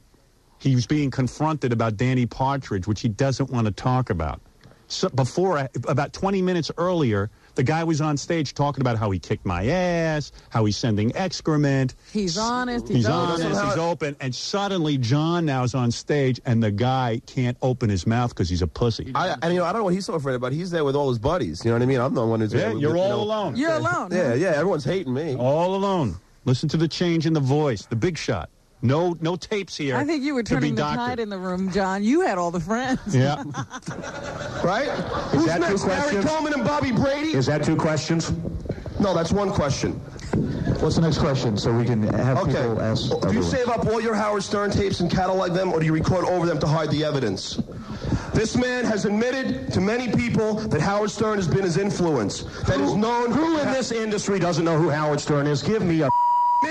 he's being confronted about Danny Partridge, which he doesn't want to talk about. So before, about 20 minutes earlier, the guy was on stage talking about how he kicked my ass, how he's sending excrement. He's honest. He's open. And suddenly John now is on stage, and the guy can't open his mouth because he's a pussy. I don't know what he's so afraid about. He's there with all his buddies. You know what I mean? I'm the one who's there. You're all alone. You're alone. Yeah, everyone's hating me. All alone. Listen to the change in the voice, the big shot. No tapes here. I think you were turning the tide in the room, John. You had all the friends. Yeah. Right? Is Who's that next? 2 questions? Harry Coleman and Bobby Brady? Is that 2 questions? No, that's 1 question. What's the next question so we can have people ask? Do you save up all your Howard Stern tapes and catalog them, or do you record over them to hide the evidence? This man has admitted to many people that Howard Stern has been his influence. That is known. Who in this industry doesn't know who Howard Stern is? Give me a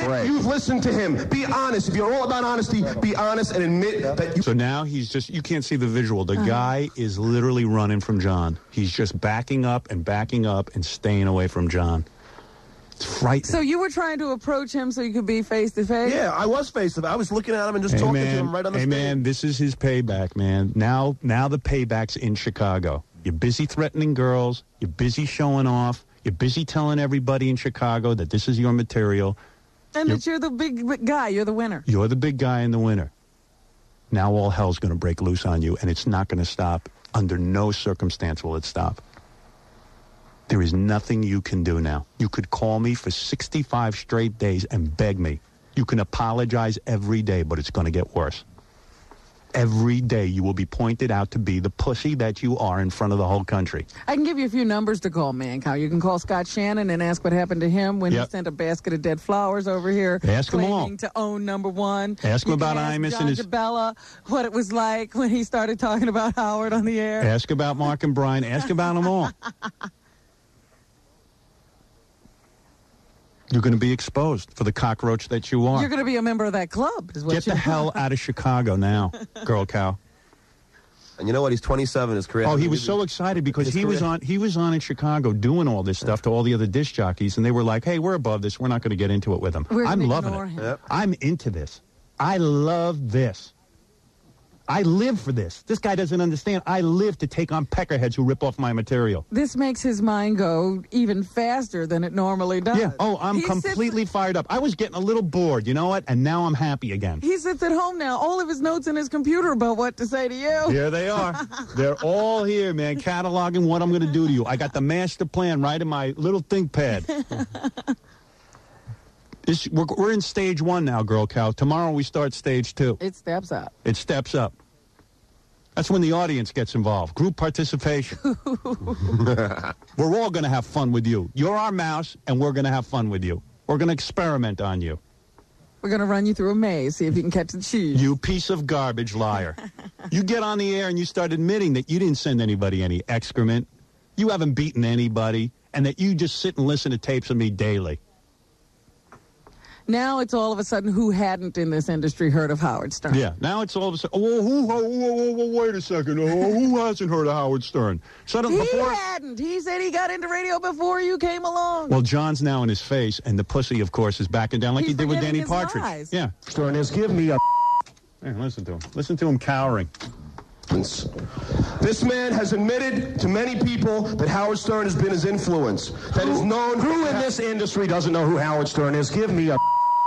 break. You've listened to him. Be honest. If you're all about honesty, be honest and admit that you... So now he's just, you can't see the visual. The guy is literally running from John. He's just backing up and staying away from John. It's frightening. So you were trying to approach him so you could be face to face? Yeah, I was face to face. I was looking at him and just talking to him right on the stage. Man, this is his payback, man. Now the payback's in Chicago. You're busy threatening girls. You're busy showing off. You're busy telling everybody in Chicago that this is your material. And that you're the big guy. You're the winner. You're the big guy and the winner. Now all hell's going to break loose on you, and it's not going to stop. Under no circumstance will it stop. There is nothing you can do now. You could call me for 65 straight days and beg me. You can apologize every day, but it's going to get worse. Every day you will be pointed out to be the pussy that you are in front of the whole country. I can give you a few numbers to call, Mancow. You can call Scott Shannon and ask what happened to him when he sent a basket of dead flowers over here. Ask him all. Claiming to own number one. Ask him about Imus and his... John what it was like when he started talking about Howard on the air. Ask about Mark and Brian. Ask about them all. You're going to be exposed for the cockroach that you are. You're going to be a member of that club. Is what Get the hell out of Chicago now, girl cow. And you know what? He's 27. His career. Oh, he was so excited because he was on in Chicago doing all this stuff to all the other disc jockeys, and they were like, "Hey, we're above this. We're not going to get into it with him." I'm loving it. Yep. I'm into this. I love this. I live for this. This guy doesn't understand. I live to take on peckerheads who rip off my material. This makes his mind go even faster than it normally does. Yeah. Oh, I'm completely fired up. I was getting a little bored, you know what? And now I'm happy again. He sits at home now. All of his notes in his computer about what to say to you. Here they are. They're all here, man, cataloging what I'm going to do to you. I got the master plan right in my little ThinkPad. We're in stage 1 now, girl cow. Tomorrow we start stage 2. It steps up. It steps up. That's when the audience gets involved. Group participation. We're all going to have fun with you. You're our mouse, and we're going to have fun with you. We're going to experiment on you. We're going to run you through a maze, see if you can catch the cheese. You piece of garbage liar. You get on the air and you start admitting that you didn't send anybody any excrement, you haven't beaten anybody, and that you just sit and listen to tapes of me daily. Now it's all of a sudden who hadn't in this industry heard of Howard Stern. Yeah, now it's all of a sudden, wait a second, who hasn't heard of Howard Stern? He hadn't. He said he got into radio before you came along. Well, John's now in his face, and the pussy, of course, is backing down like he did with Danny Partridge. Lies. Yeah. Stern is, give me a... Hey, listen to him. Listen to him cowering. This man has admitted to many people that Howard Stern has been his influence. That is known. Who in this industry doesn't know who Howard Stern is? Give me a...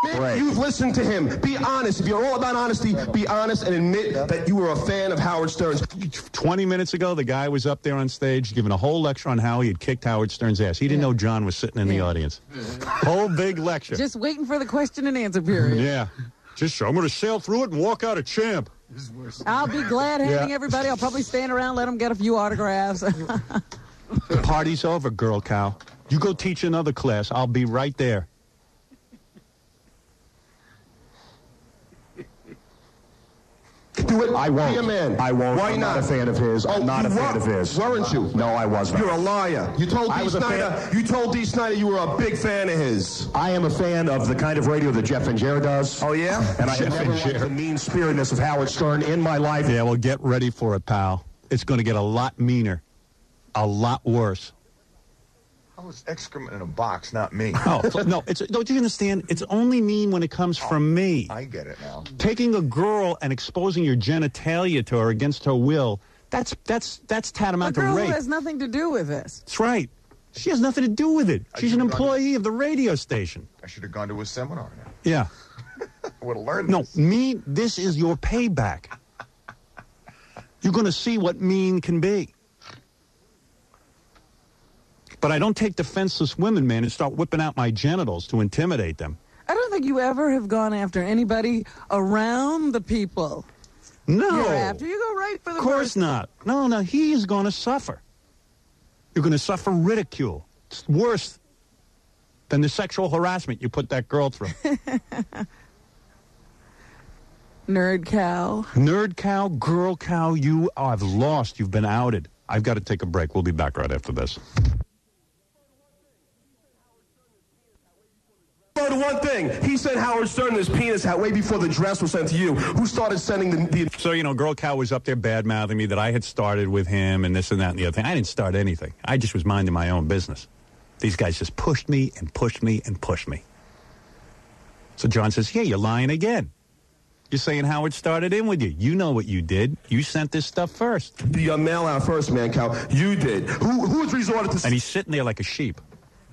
Admit you've listened to him. Be honest. If you're all about honesty, be honest and admit that you were a fan of Howard Stern's. 20 minutes ago, the guy was up there on stage giving a whole lecture on how he had kicked Howard Stern's ass. He didn't know John was sitting in the audience. Whole big lecture. Just waiting for the question and answer period. Yeah. I'm going to sail through it and walk out a champ. I'll be glad handing everybody. I'll probably stand around, let them get a few autographs. The party's over, girl cow. You go teach another class. I'll be right there. Do it. I won't. Be a man. I won't. Why I'm not? not a fan of his. I'm not a fan of his. Weren't you? No, I was not. You're a liar. You told D. Snyder. You told D. Snyder you were a big fan of his. I am a fan of the kind of radio that Jeff and Jer does. Oh yeah. And I have never liked the mean-spiritedness of Howard Stern in my life. Yeah, well, get ready for it, pal. It's going to get a lot meaner, a lot worse. I was excrement in a box, not me. Oh, no, don't you understand? It's only mean when it comes from me. I get it now. Taking a girl and exposing your genitalia to her against her will, that's tantamount to rape. A girl rape. who has nothing to do with this. That's right. She has nothing to do with it. She's an employee of the radio station. I should have gone to a seminar now. Yeah. I would have learned this. No, this is your payback. You're going to see what mean can be. But I don't take defenseless women, man, and start whipping out my genitals to intimidate them. I don't think you ever have gone after anybody around the people. No. You're after. You go right for the Of course not. No, he is going to suffer. You're going to suffer ridicule. It's worse than the sexual harassment you put that girl through. Nerd cow. Nerd cow, girl cow, I've lost. You've been outed. I've got to take a break. We'll be back right after this. The one thing, he sent Howard Stern his penis out way before the dress was sent to you. Who started sending the... So, girl cow was up there bad-mouthing me that I had started with him and this and that and the other thing. I didn't start anything. I just was minding my own business. These guys just pushed me and pushed me and pushed me. So John says, yeah, you're lying again. You're saying Howard started in with you. You know what you did. You sent this stuff first. The mail out first, Mancow. You did. Who's resorted to... And he's sitting there like a sheep.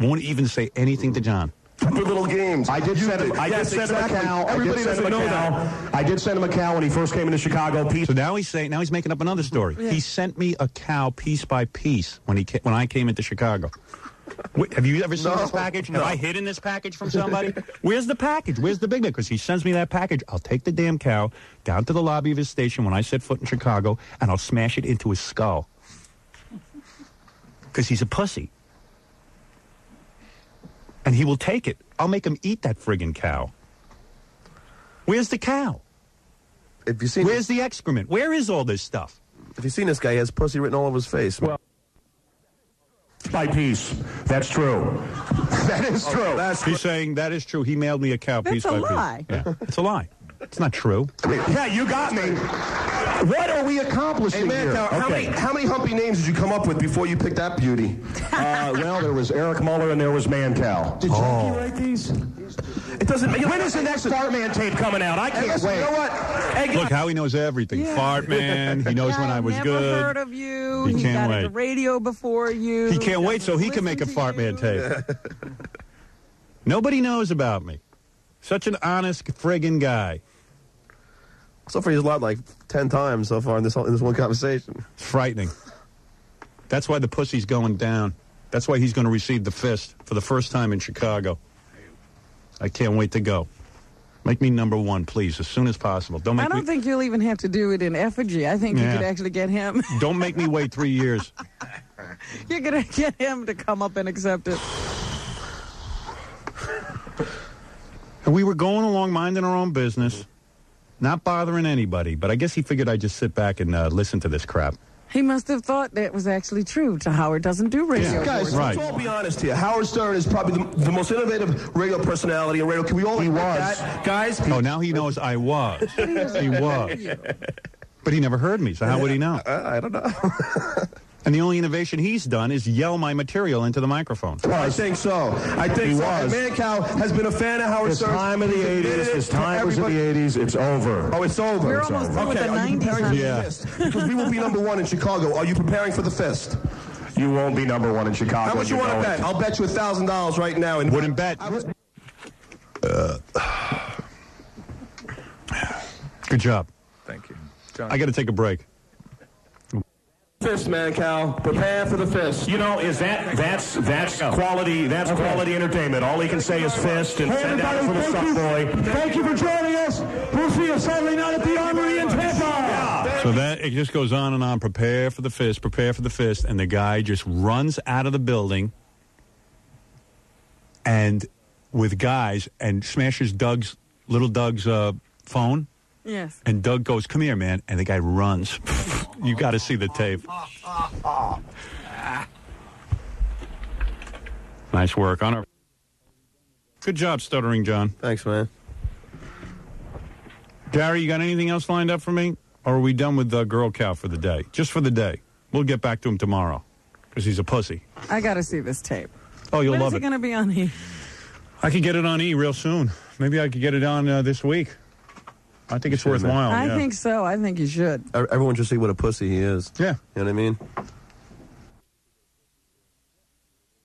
Won't even say anything to John. For little games. I did send him a cow. Everybody doesn't know that. I did send him a cow when he first came into Chicago. So now he's making up another story. Yeah. He sent me a cow piece by piece when I came into Chicago. Wait, have you ever seen this package? Have I hidden this package from somebody? Where's the package? Where's the big man? Because he sends me that package. I'll take the damn cow down to the lobby of his station when I set foot in Chicago, and I'll smash it into his skull. Because he's a pussy. And he will take it. I'll make him eat that friggin' cow. Where's the cow? Where's the excrement? Where is all this stuff? If you've seen this guy, he has pussy written all over his face. Well, by piece. That's true. That is true. He's saying that is true. He mailed me a cow piece by piece. That's a lie. Yeah, it's a lie. It's not true. Yeah, you got me. What are we accomplishing here? Okay. How many humpy names did you come up with before you picked that beauty? Well, there was Eric Muller and there was Mancow. Did Jackie write these? It doesn't. When is the next Fartman tape coming out? I can't wait. You know what? Look, how he knows everything. Yeah. Fartman. He knows when I was good. Never heard of you. He can't wait. Got the radio before you. He can't wait so he can make a Fartman tape. Nobody knows about me. Such an honest friggin' guy. So far, he's lied like 10 times so far in this one conversation. It's frightening. That's why the pussy's going down. That's why he's going to receive the fist for the first time in Chicago. I can't wait to go. Make me number one, please, as soon as possible. I don't think you'll even have to do it in effigy. I think you could actually get him. Don't make me wait 3 years. You're going to get him to come up and accept it. And we were going along minding our own business. Not bothering anybody, but I guess he figured I'd just sit back and listen to this crap. He must have thought that was actually true. Howard doesn't do radio. Yeah. Guys, let's all be honest here. Howard Stern is probably the most innovative radio personality in radio. Can we all admit that? Guys? Oh, now he knows I was. He was. But he never heard me, so how would he know? I don't know. And the only innovation he's done is yell my material into the microphone. Well, I think so. I think so. And Mancow has been a fan of Howard Stern. His time of the 80s. His time was in the 80s. It's over. Oh, it's over. We're almost through with the 90s. Because we will be number one in Chicago. Are you preparing for the fist? You won't be number one in Chicago. How much you want to bet? I'll bet you $1,000 right now. Wouldn't bet. Good job. Thank you. John. I got to take a break. Fist, Mancow. Prepare for the fist. You know, that's quality. That's quality entertainment. All he can say is fist and send out for the suck boy. Thank you for joining us. We'll see you Saturday night at the Armory in Tampa. Yeah. So that it just goes on and on. Prepare for the fist. Prepare for the fist. And the guy just runs out of the building and with guys and smashes little Doug's phone. Yes. And Doug goes, "Come here, man." And the guy runs. You got to see the tape. Nice work on her. Good job, Stuttering John. Thanks, man. Gary, you got anything else lined up for me? Or are we done with the Girl Cow for the day? Just for the day. We'll get back to him tomorrow because he's a pussy. I got to see this tape. Oh, you'll love it. When is it going to be on E? I could get it on E real soon. Maybe I could get it on this week. I think it's worthwhile. I think so. I think you should. Everyone should see what a pussy he is. Yeah. You know what I mean?